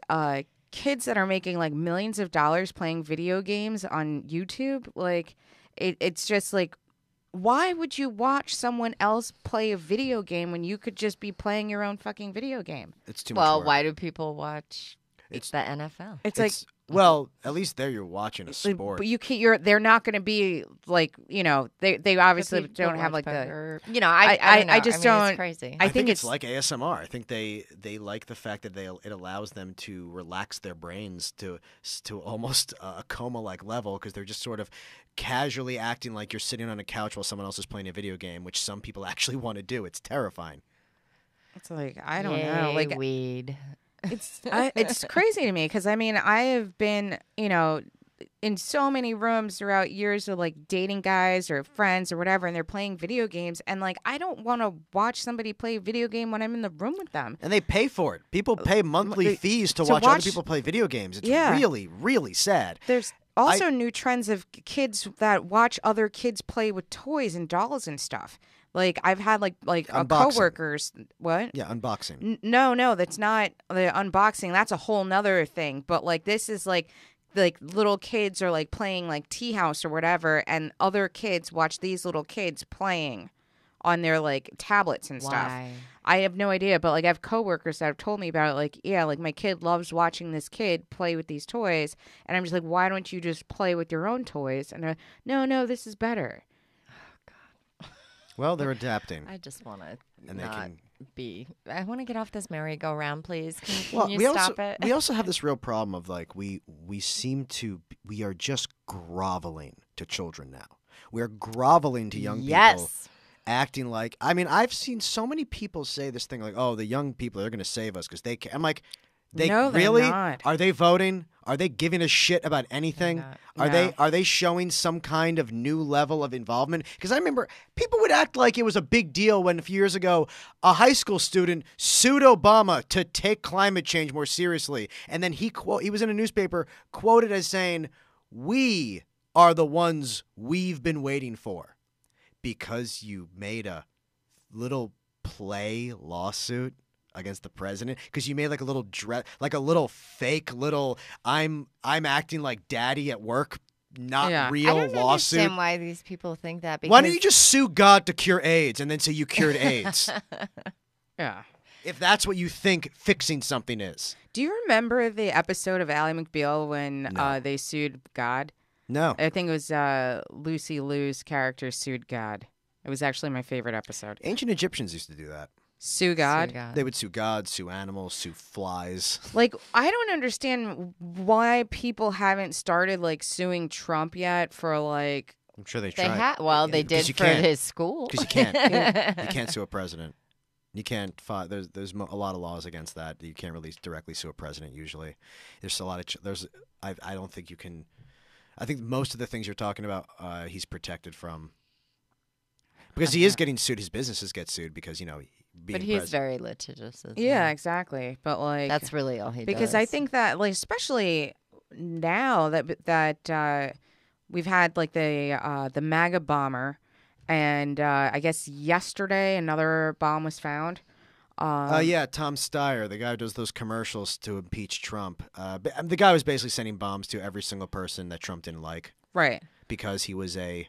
S4: kids that are making like millions of dollars playing video games on YouTube. Like it's just like, why would you watch someone else play a video game when you could just be playing your own fucking video game?
S2: It's too much work.
S3: Why do people watch the NFL?
S4: It's like,
S2: well, at least there you're watching a sport.
S4: But you can't. They're not going to be like, they obviously don't have like
S3: poker.
S4: the. I just don't.
S3: It's crazy.
S2: I think it's like ASMR. I think they like the fact that it allows them to relax their brains to almost a coma-like level because they're just sort of casually acting like you're sitting on a couch while someone else is playing a video game, which some people actually want to do. It's terrifying.
S4: It's like, I don't know, like
S3: weed.
S4: It's crazy to me because I mean I have been in so many rooms throughout years of like dating guys or friends or whatever, and they're playing video games, and like I don't want to watch somebody play a video game when I'm in the room with them.
S2: And they pay for it. People pay monthly fees to watch other people play video games. It's really, really sad.
S4: There's also new trends of kids that watch other kids play with toys and dolls and stuff. Like I've had like coworkers. What?
S2: Yeah, unboxing.
S4: No, that's not the unboxing. That's a whole nother thing. But like this is like little kids are like playing like Tea House or whatever, and other kids watch these little kids playing on their like tablets and stuff.
S3: Why?
S4: I have no idea, but like I have coworkers that have told me about it. Like, yeah, like my kid loves watching this kid play with these toys, and I'm just like, why don't you just play with your own toys? And they're like, no, this is better.
S2: Well, they're adapting.
S3: I just want to
S2: And
S3: not be. I want to get off this merry-go-round, please. Can you stop it?
S2: We also have this real problem of like we are just groveling to children now. We're groveling to young people. Acting like, I mean, I've seen so many people say this thing like, oh, the young people are going to save us because they can. I'm like,
S4: no,
S2: really?
S4: They're not.
S2: Are they voting? Are they giving a shit about anything? Are they showing some kind of new level of involvement? Because I remember people would act like it was a big deal when a few years ago a high school student sued Obama to take climate change more seriously. And then he was in a newspaper quoted as saying, "We are the ones we've been waiting for." Because you made a little play lawsuit against the president, because you made like a little like a little fake little I'm acting like daddy at work, not real
S3: I don't
S2: lawsuit.
S3: understand why these people think that. Because...
S2: Why don't you just sue God to cure AIDS and then say you cured AIDS?
S4: Yeah.
S2: If that's what you think fixing something is.
S4: Do you remember the episode of Ally McBeal when they sued God?
S2: No.
S4: I think it was Lucy Liu's character sued God. It was actually my favorite episode.
S2: Ancient Egyptians used to do that.
S4: Sue God?
S2: They would sue God, sue animals, sue flies.
S4: Like, I don't understand why people haven't started, like, suing Trump yet for, like...
S2: I'm sure they tried.
S3: They did for his school.
S2: Because you can't. You can't sue a president. You can't file. There's a lot of laws against that. You can't really directly sue a president usually. There's a lot of... I don't think you can... I think most of the things you're talking about, he's protected from, because he is getting sued. His businesses get sued because
S3: But he's very litigious.
S4: Yeah, exactly. But like
S3: that's really all he does.
S4: Because I think that, like, especially now that we've had like the MAGA bomber, and I guess yesterday another bomb was found.
S2: Yeah, Tom Steyer, the guy who does those commercials to impeach Trump. The guy was basically sending bombs to every single person that Trump didn't like.
S4: Right.
S2: Because he was you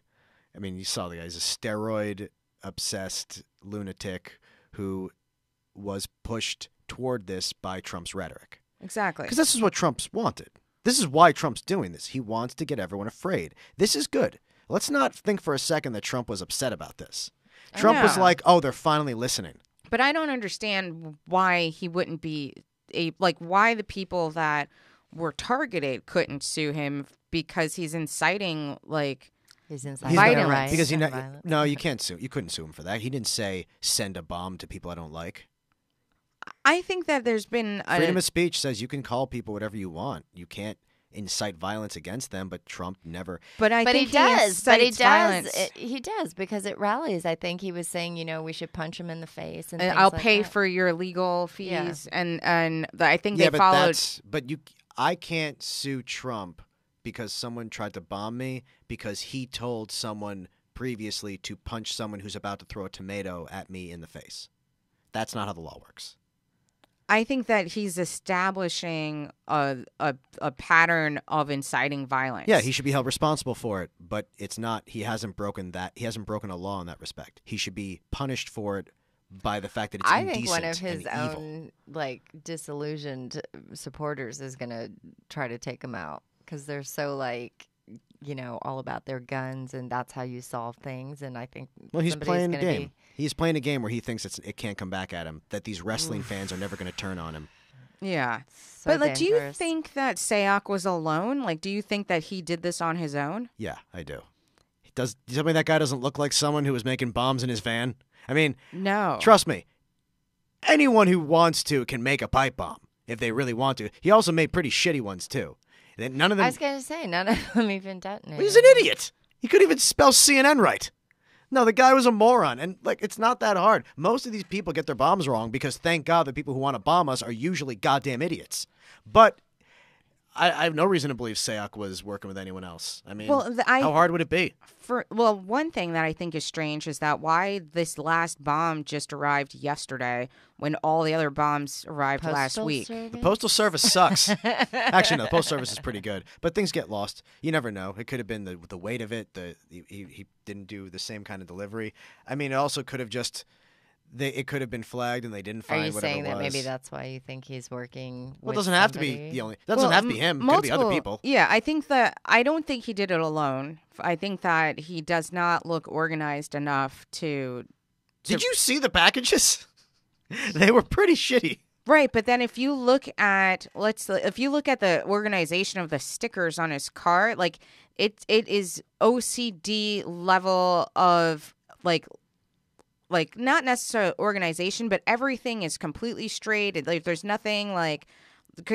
S2: saw the guy. He's a steroid-obsessed lunatic who was pushed toward this by Trump's rhetoric.
S4: Exactly.
S2: Because this is what Trump's wanted. This is why Trump's doing this. He wants to get everyone afraid. This is good. Let's not think for a second that Trump was upset about this. Trump was like, oh, they're finally listening.
S4: But I don't understand why he wouldn't be why the people that were targeted couldn't sue him, because he's inciting
S3: violence.
S2: Because no, you can't sue. You couldn't sue him for that. He didn't say send a bomb to people I don't like.
S4: I think that there's been
S2: freedom of speech says you can call people whatever you want. You can't incite violence against them, but Trump never.
S4: But he does.
S3: He does, because it rallies. I think he was saying, we should punch him in the face, and
S4: I'll pay for your legal fees, and I think they followed.
S2: I can't sue Trump because someone tried to bomb me because he told someone previously to punch someone who's about to throw a tomato at me in the face. That's not how the law works.
S4: I think that he's establishing a pattern of inciting violence.
S2: Yeah, he should be held responsible for it, but it's not. He hasn't broken that. He hasn't broken a law in that respect. He should be punished for it by the fact that it's indecent and evil.
S3: I think one of his own disillusioned supporters is going to try to take him out because they're so all about their guns, and that's how you solve things. And I think
S2: he's playing a game. He's playing a game where he thinks it can't come back at him, that these wrestling fans are never going to turn on him.
S4: Yeah.
S3: So
S4: but do you think that Sayok was alone? Do you think that he did this on his own?
S2: Yeah, I do. You tell me that guy doesn't look like someone who was making bombs in his van? I mean,
S4: no.
S2: Trust me. Anyone who wants to can make a pipe bomb if they really want to. He also made pretty shitty ones too. None of them.
S3: I was going to say, none of them even detonated.
S2: He's an idiot. He couldn't even spell CNN right. No, the guy was a moron. And, like, it's not that hard. Most of these people get their bombs wrong because, thank God, the people who want to bomb us are usually goddamn idiots. But I have no reason to believe Sayok was working with anyone else. I mean, how hard would it be?
S4: One thing that I think is strange is that why this last bomb just arrived yesterday when all the other bombs arrived last week.
S2: The Postal Service sucks. Actually, no, the Postal Service is pretty good. But things get lost. You never know. It could have been the weight of it. He didn't do the same kind of delivery. I mean, it also could have just... it could have been flagged and they didn't find whatever it was.
S3: Are you saying that maybe that's why you think he's working
S2: Well, it
S3: with
S2: doesn't have to be the only... That doesn't have to be him. It could be other people.
S4: Yeah, I don't think he did it alone. I think that he does not look organized enough to...
S2: Did you see the packages? They were pretty shitty.
S4: Right, but then if you look at the organization of the stickers on his car, like it is OCD level of like not necessarily organization, but everything is completely straight. Like there's nothing like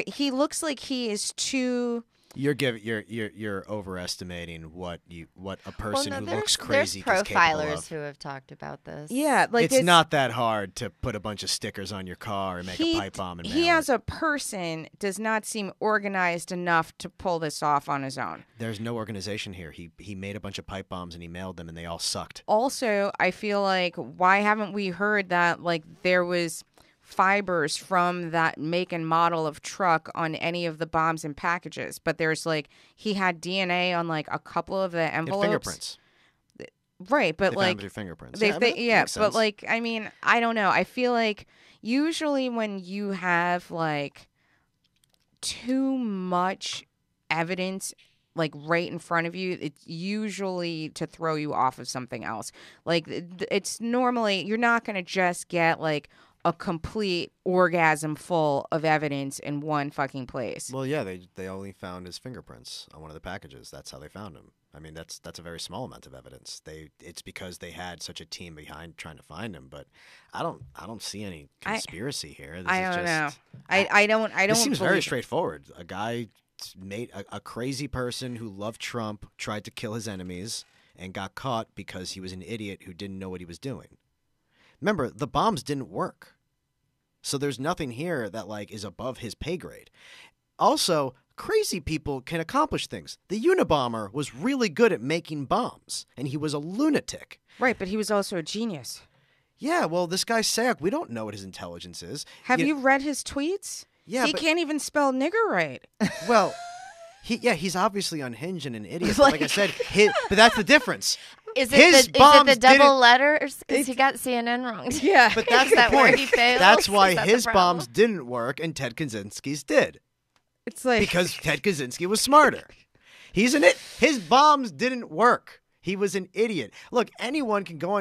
S4: he looks like he is too. You're
S2: overestimating what a person who looks crazy
S3: there's
S2: is capable
S3: profilers
S2: of.
S3: who have talked about this.
S4: Yeah, like
S2: it's not that hard to put a bunch of stickers on your car and make a pipe bomb and
S4: he
S2: mail
S4: as
S2: it.
S4: a person does not seem organized enough to pull this off on his own.
S2: There's no organization here. He made a bunch of pipe bombs and he mailed them and they all sucked.
S4: Also, I feel like why haven't we heard that like there was fibers from that make and model of truck on any of the bombs and packages, but there's like he had DNA on like a couple of the envelopes.
S2: Fingerprints.
S4: Right, but
S2: they
S4: like
S2: found your fingerprints.
S4: But like I mean, I don't know. I feel like usually when you have like too much evidence like right in front of you, it's usually to throw you off of something else. Like it's normally you're not going to just get like a complete orgasm full of evidence in one fucking place.
S2: Well, yeah, they only found his fingerprints on one of the packages. That's how they found him. I mean, that's a very small amount of evidence. It's because they had such a team behind trying to find him. But I don't see any conspiracy here.
S4: I don't know. I don't.
S2: This seems very straightforward. A guy made a crazy person who loved Trump tried to kill his enemies and got caught because he was an idiot who didn't know what he was doing. Remember, the bombs didn't work. So there's nothing here that like is above his pay grade. Also, crazy people can accomplish things. The Unabomber was really good at making bombs, and he was a lunatic.
S4: Right, but he was also a genius.
S2: Yeah, well, this guy Sayok, we don't know what his intelligence is.
S4: Have you read his tweets?
S2: Yeah,
S4: he can't even spell nigger right.
S2: Well, he's obviously unhinged and an idiot. But like I said, but that's the difference.
S3: Is it the double letters? Because he got CNN wrong.
S4: Yeah.
S2: But that's the point. That's why his bombs didn't work and Ted Kaczynski's did.
S4: It's like...
S2: Because Ted Kaczynski was smarter. His bombs didn't work. He was an idiot. Look, anyone can go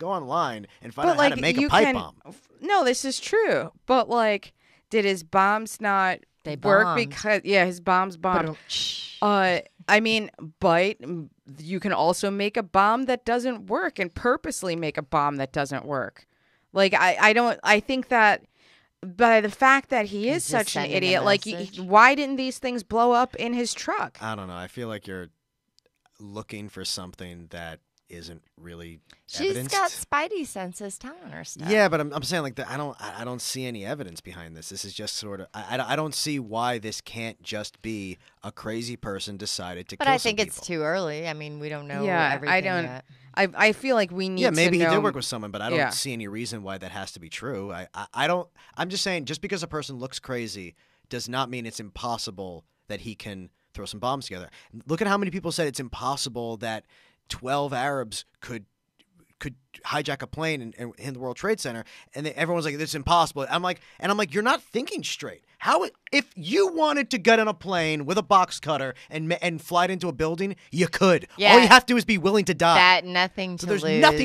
S2: online and find out how to make a pipe bomb.
S4: No, this is true. But like, did his bombs not work because his bombs bombed? I mean, but you can also make a bomb that doesn't work and purposely make a bomb that doesn't work. Like I think that by the fact that he is such an idiot, like why didn't these things blow up in his truck?
S2: I don't know. I feel like you're looking for something that isn't really evidenced.
S3: She's got spidey senses telling her stuff.
S2: Yeah, but I'm saying like I don't see any evidence behind this. This is just sort of I don't see why this can't just be a crazy person decided to kill some people. But I think
S3: it's too early. I mean, we don't know everything yet.
S4: I feel like we need to know.
S2: Yeah, maybe he did work with someone, but I don't see any reason why that has to be true. I'm just saying just because a person looks crazy does not mean it's impossible that he can throw some bombs together. Look at how many people said it's impossible that 12 Arabs could hijack a plane and in the World Trade Center, and everyone's like, "This is impossible." I'm like, "You're not thinking straight. If you wanted to get on a plane with a box cutter and fly it into a building, you could.
S3: Yeah.
S2: All you have to do is be willing to die.
S3: There's
S2: nothing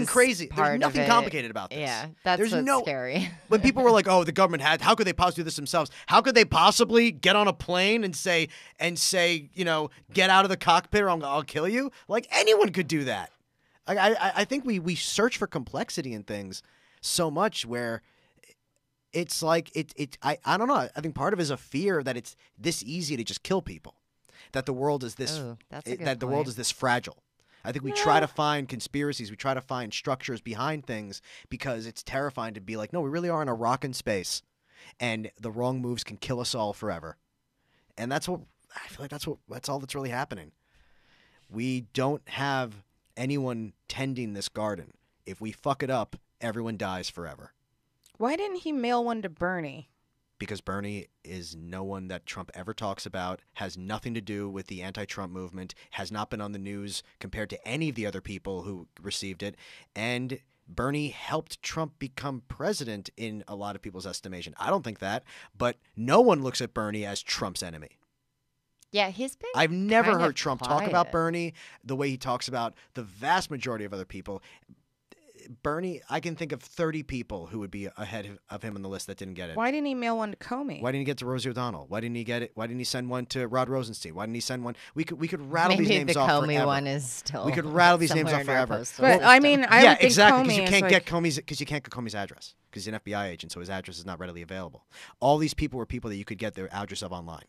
S2: crazy. There's nothing complicated about this.
S3: Yeah, that's scary.
S2: When people were like, "Oh, the government how could they possibly do this themselves? How could they possibly get on a plane and say, get out of the cockpit or I'll kill you?" Like anyone could do that. I think we search for complexity in things so much where it's like I don't know. I think part of it is a fear that it's this easy to just kill people. that the world is this
S3: that's a good
S2: that the world
S3: point.
S2: is this fragile. I think we try to find conspiracies, we try to find structures behind things because it's terrifying to be like, no, we really are in a rock in space, and the wrong moves can kill us all forever. And that's what I feel like. That's all that's really happening. We don't have anyone tending this garden. If we fuck it up, everyone dies forever.
S4: Why didn't he mail one to Bernie?
S2: Because Bernie is no one that Trump ever talks about, has nothing to do with the anti-Trump movement, has not been on the news compared to any of the other people who received it, and Bernie helped Trump become president in a lot of people's estimation. I don't think that, but no one looks at Bernie as Trump's enemy.
S3: Yeah, he's been.
S2: I've never
S3: kind
S2: heard
S3: of
S2: Trump talk about
S3: quiet.
S2: Bernie the way he talks about the vast majority of other people. Bernie, I can think of 30 people who would be ahead of him on the list that didn't get it.
S4: Why didn't he mail one to Comey?
S2: Why didn't he get to Rosie O'Donnell? Why didn't he get it? Why didn't he send one to Rod Rosenstein? Why didn't he send one? We could rattle
S3: Maybe
S2: these names
S3: the
S2: off
S3: Comey
S2: forever.
S3: one is still.
S2: We could rattle these names
S3: somewhere
S2: off
S3: in our
S2: forever.
S3: postal
S4: But I
S3: system.
S4: mean, I
S2: yeah,
S4: would think
S2: exactly.
S4: Comey
S2: Because you
S4: is
S2: can't
S4: like,
S2: get Comey's address because he's an FBI agent, so his address is not readily available. All these people were people that you could get their address of online.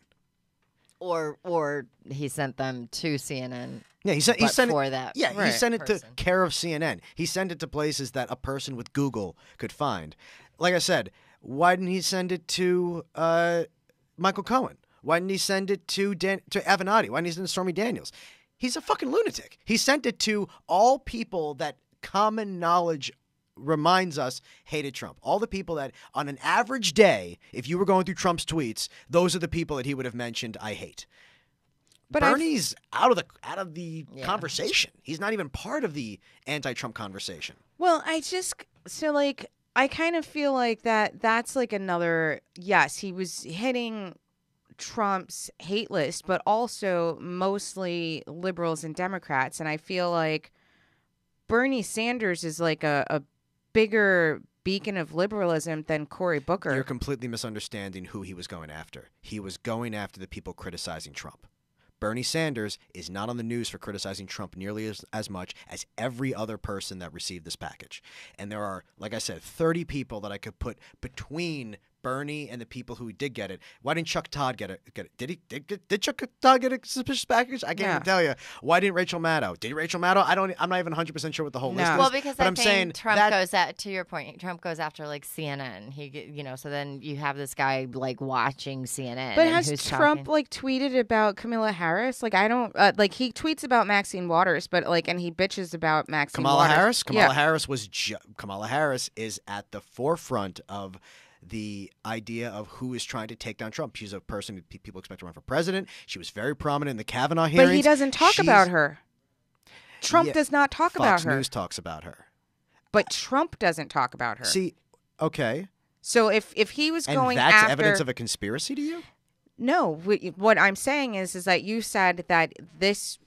S3: Or he sent them to CNN.
S2: Yeah, he sent
S3: for
S2: it.
S3: that.
S2: Yeah, he
S4: Right.
S2: sent it to
S3: person.
S2: care of CNN. He sent it to places that a person with Google could find. Like I said, why didn't he send it to Michael Cohen? Why didn't he send it to Avenatti? Why didn't he send it to Stormy Daniels? He's a fucking lunatic. He sent it to all people that common knowledge reminds us hated Trump. All the people that on an average day, if you were going through Trump's tweets, those are the people that he would have mentioned I hate.
S4: But
S2: Bernie's out of the
S3: Yeah.
S2: conversation. He's not even part of the anti-Trump conversation.
S4: Well, I kind of feel like that's like another, yes, he was hitting Trump's hate list, but also mostly liberals and Democrats. And I feel like Bernie Sanders is like a bigger beacon of liberalism than Cory Booker.
S2: You're completely misunderstanding who he was going after. He was going after the people criticizing Trump. Bernie Sanders is not on the news for criticizing Trump nearly as much as every other person that received this package. And there are, like I said, 30 people that I could put between Bernie and the people who did get it. Why didn't Chuck Todd get it? Did Chuck Todd get a suspicious package? I can't even tell you. Why didn't Rachel Maddow? Did Rachel Maddow? I'm not even 100% sure what the whole list is.
S3: Well, because
S2: but
S3: I
S2: I'm
S3: think
S2: saying
S3: Trump
S2: that,
S3: goes at, to your point, Trump goes after like CNN. So then you have this guy like watching CNN.
S4: But
S3: and
S4: has
S3: who's
S4: Trump
S3: talking.
S4: like tweeted about Kamala Harris? Like I don't like he tweets about Maxine Waters, but like and he bitches about Maxine
S2: Kamala
S4: Waters.
S2: Harris?
S4: Yeah.
S2: Kamala Harris is at the forefront of the idea of who is trying to take down Trump. She's a person who people expect to run for president. She was very prominent in the Kavanaugh hearings.
S4: But he doesn't talk
S2: She's-
S4: about her. Trump
S2: Yeah,
S4: does not talk about
S2: Fox
S4: her.
S2: News talks about her.
S4: But Trump doesn't talk about her.
S2: See, okay.
S4: So if he was
S2: And
S4: going
S2: that's
S4: after
S2: evidence of a conspiracy to you?
S4: No, what I'm saying is that you said that this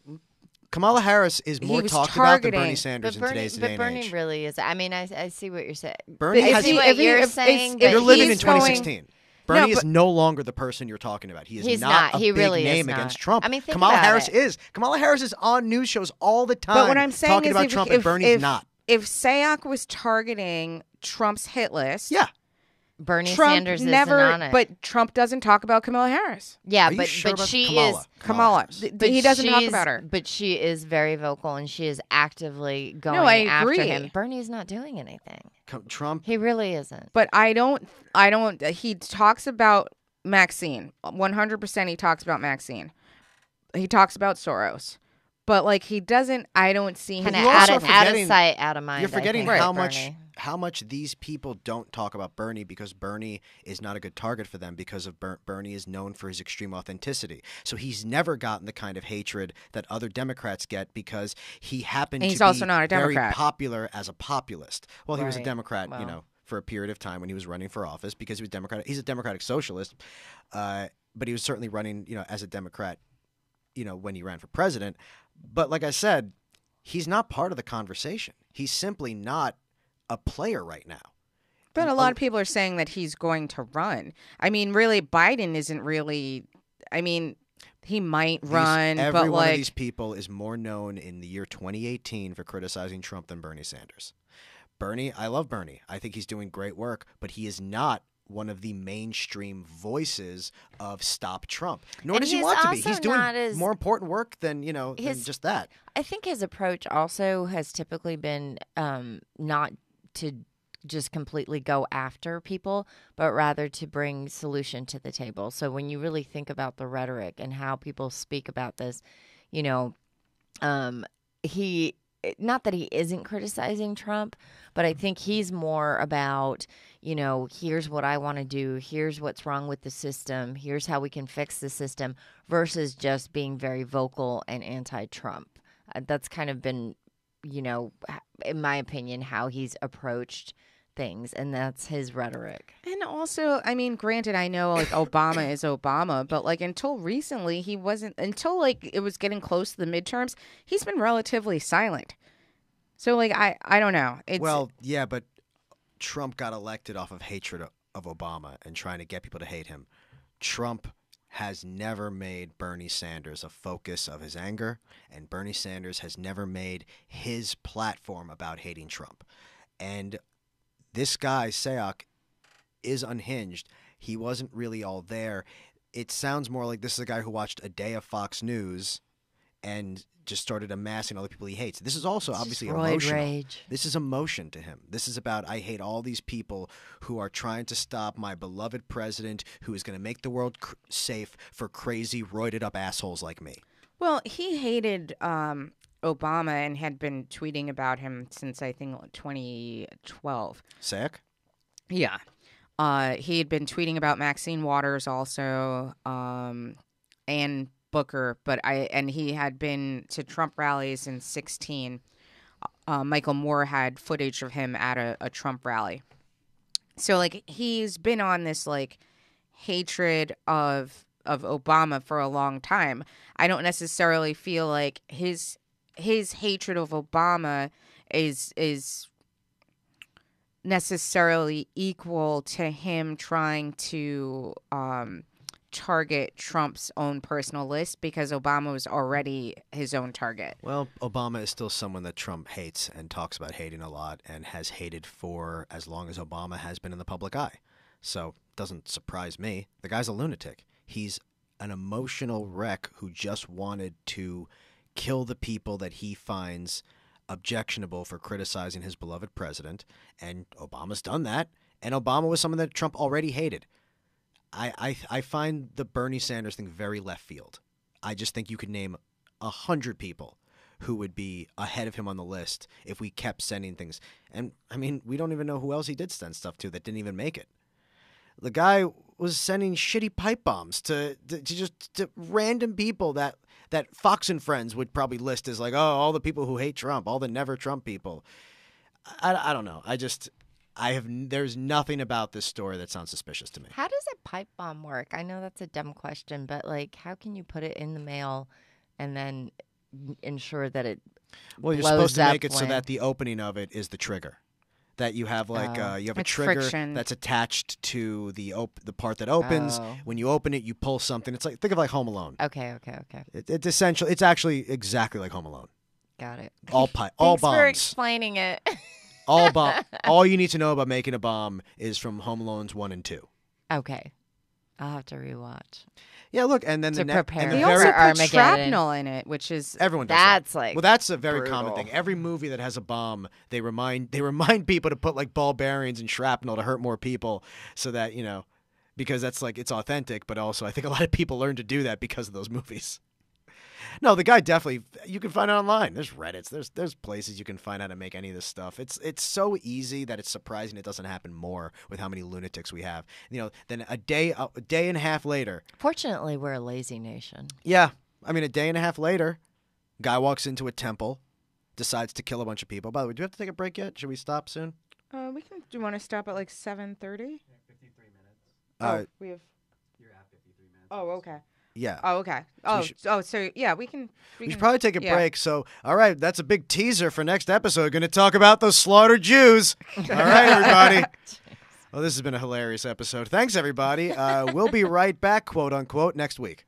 S2: Kamala Harris is more
S4: was
S2: talked about than Bernie
S4: targeting-
S2: Sanders in today's day
S3: But
S2: and
S3: Bernie
S2: age.
S3: really is. I mean, I see what you're saying.
S2: Bernie
S3: I
S2: has
S3: see what you're saying. but
S2: You're living in
S4: he's going-
S2: 2016. Bernie
S4: No,
S2: is no longer the person you're talking about. He is
S3: He's
S2: not
S3: not.
S2: a
S3: He
S2: big
S3: really is
S2: name
S3: not.
S2: against Trump.
S3: I mean, think
S2: Kamala
S3: about
S2: Harris
S3: it.
S2: is. Kamala Harris is on news shows all the time
S4: But what I'm saying
S2: talking
S4: is
S2: about
S4: if,
S2: Trump,
S4: if,
S2: and Bernie's
S4: if,
S2: not.
S4: If Sayoc was targeting Trump's hit list,
S2: Yeah.
S3: Bernie
S4: Trump
S3: Sanders
S4: never,
S3: isn't on it.
S4: but Trump doesn't talk about Kamala Harris.
S3: yeah,
S2: Are you
S3: but
S2: sure
S3: but
S2: about
S3: she
S2: Kamala?
S3: is.
S4: Kamala,
S2: Harris?
S3: But
S4: he doesn't talk
S3: she's-
S4: about her.
S3: But she is very vocal, and she is actively going
S4: I
S3: after
S4: agree.
S3: him. Bernie's not doing anything.
S2: Trump.
S3: He really isn't.
S4: But I don't. He talks about Maxine. 100%. He talks about Maxine. He talks about Soros. But like he doesn't. I don't see him.
S3: Kind of
S2: you're
S3: out
S2: also
S3: of
S2: forgetting-
S3: sight, out of mind.
S2: You're forgetting
S3: I think,
S2: how
S3: with
S2: much these people don't talk about Bernie because Bernie is not a good target for them because of Bernie is known for his extreme authenticity. So he's never gotten the kind of hatred that other Democrats get because he happened
S4: And he's
S2: to
S4: also
S2: be
S4: not a
S2: very
S4: Democrat.
S2: popular as a populist. Well, he was a
S3: Right.
S2: Democrat,
S3: Well.
S2: for a period of time when he was running for office because he was Democratic. He's a Democratic socialist, but he was certainly running, as a Democrat, when he ran for president. But like I said, he's not part of the conversation. He's simply not a player right now.
S4: But a lot of people are saying that he's going to run. I mean, really, Biden isn't really. I mean, he might run,
S2: Every
S4: but
S2: one
S4: like
S2: of these people is more known in the year 2018 for criticizing Trump than Bernie Sanders. Bernie, I love Bernie. I think he's doing great work, but he is not one of the mainstream voices of Stop Trump. Nor
S3: And
S2: does he
S3: he's
S2: want to be.
S3: also
S2: He's doing
S3: not as-
S2: more important work than, than just that.
S3: I think his approach also has typically been not to just completely go after people, but rather to bring solution to the table. So when you really think about the rhetoric and how people speak about this, he, not that he isn't criticizing Trump, but I think he's more about, here's what I want to do, here's what's wrong with the system, here's how we can fix the system, versus just being very vocal and anti-Trump. That's kind of been, in my opinion, how he's approached things, and that's his rhetoric.
S4: And also, I mean, granted, I know like Obama is Obama, but like until recently, he wasn't. Until like it was getting close to the midterms, he's been relatively silent. So like I don't know.
S2: Yeah, but Trump got elected off of hatred of Obama and trying to get people to hate him. Trump has never made Bernie Sanders a focus of his anger, and Bernie Sanders has never made his platform about hating Trump. And this guy, Sayok, is unhinged. He wasn't really all there. It sounds more like this is a guy who watched a day of Fox News and just started amassing all the people he hates. This is also obviously emotional.
S3: Rage.
S2: This is emotion to him. This is about, I hate all these people who are trying to stop my beloved president who is going to make the world safe for crazy, roided up assholes like me.
S4: Well, he hated Obama and had been tweeting about him since I think 2012.
S2: Sayok?
S4: Yeah. He had been tweeting about Maxine Waters also, and Booker, and he had been to Trump rallies in 2016. Michael Moore had footage of him at a Trump rally. So like he's been on this like hatred of Obama for a long time. I don't necessarily feel like his hatred of Obama is necessarily equal to him trying to target Trump's own personal list, because Obama was already his own target.
S2: Well, Obama is still someone that Trump hates and talks about hating a lot and has hated for as long as Obama has been in the public eye. So it doesn't surprise me. The guy's a lunatic. He's an emotional wreck who just wanted to kill the people that he finds objectionable for criticizing his beloved president, and Obama's done that, and Obama was someone that Trump already hated. I find the Bernie Sanders thing very left field. I just think you could name 100 people who would be ahead of him on the list if we kept sending things. And, I mean, we don't even know who else he did send stuff to that didn't even make it. The guy was sending shitty pipe bombs to random people that Fox and Friends would probably list as like, oh, all the people who hate Trump, all the never Trump people. I don't know. There's nothing about this story that sounds suspicious to me.
S3: How does a pipe bomb work? I know that's a dumb question, but like, how can you put it in the mail and then ensure that it
S2: Well, you're supposed to make it so that the opening of it is the trigger. That you have like you have a trigger friction that's attached to the part that opens.
S3: Oh.
S2: When you open it, you pull something. It's like, think of like Home Alone.
S3: Okay.
S2: It's essential. It's actually exactly like Home Alone.
S3: Got it.
S2: All
S3: Thanks
S2: bombs.
S3: for explaining it.
S2: All you need to know about making a bomb is from Home Alones 1 and 2.
S3: Okay. I'll have to rewatch.
S2: Yeah, look, and then
S3: To prepare.
S2: and the
S4: He
S3: Very
S4: also put
S3: Armageddon.
S4: shrapnel in it, which is
S2: everyone does
S3: That's
S2: that.
S3: like
S2: Well, that's a very common
S3: brutal.
S2: thing. Every movie that has a bomb, they remind people to put like ball bearings and shrapnel to hurt more people, so that because that's like it's authentic. But also, I think a lot of people learn to do that because of those movies. No, the guy definitely. You can find it online. There's Reddits. There's places you can find how to make any of this stuff. It's so easy that it's surprising it doesn't happen more with how many lunatics we have. Then a day and a half later.
S3: Fortunately, we're a lazy nation.
S2: Yeah, I mean, a day and a half later, guy walks into a temple, decides to kill a bunch of people. By the way, do we have to take a break yet? Should we stop soon?
S4: we can. Do you want to stop at like 7:30?
S5: 53 minutes.
S4: We have.
S5: You're at 53 minutes.
S4: Oh, okay.
S2: Yeah.
S4: Oh, okay. So yeah, we can.
S2: We should probably take a break. So, all right, that's a big teaser for next episode. Going to talk about those slaughtered Jews. All right, everybody. Well, this has been a hilarious episode. Thanks, everybody. We'll be right back, quote unquote, next week.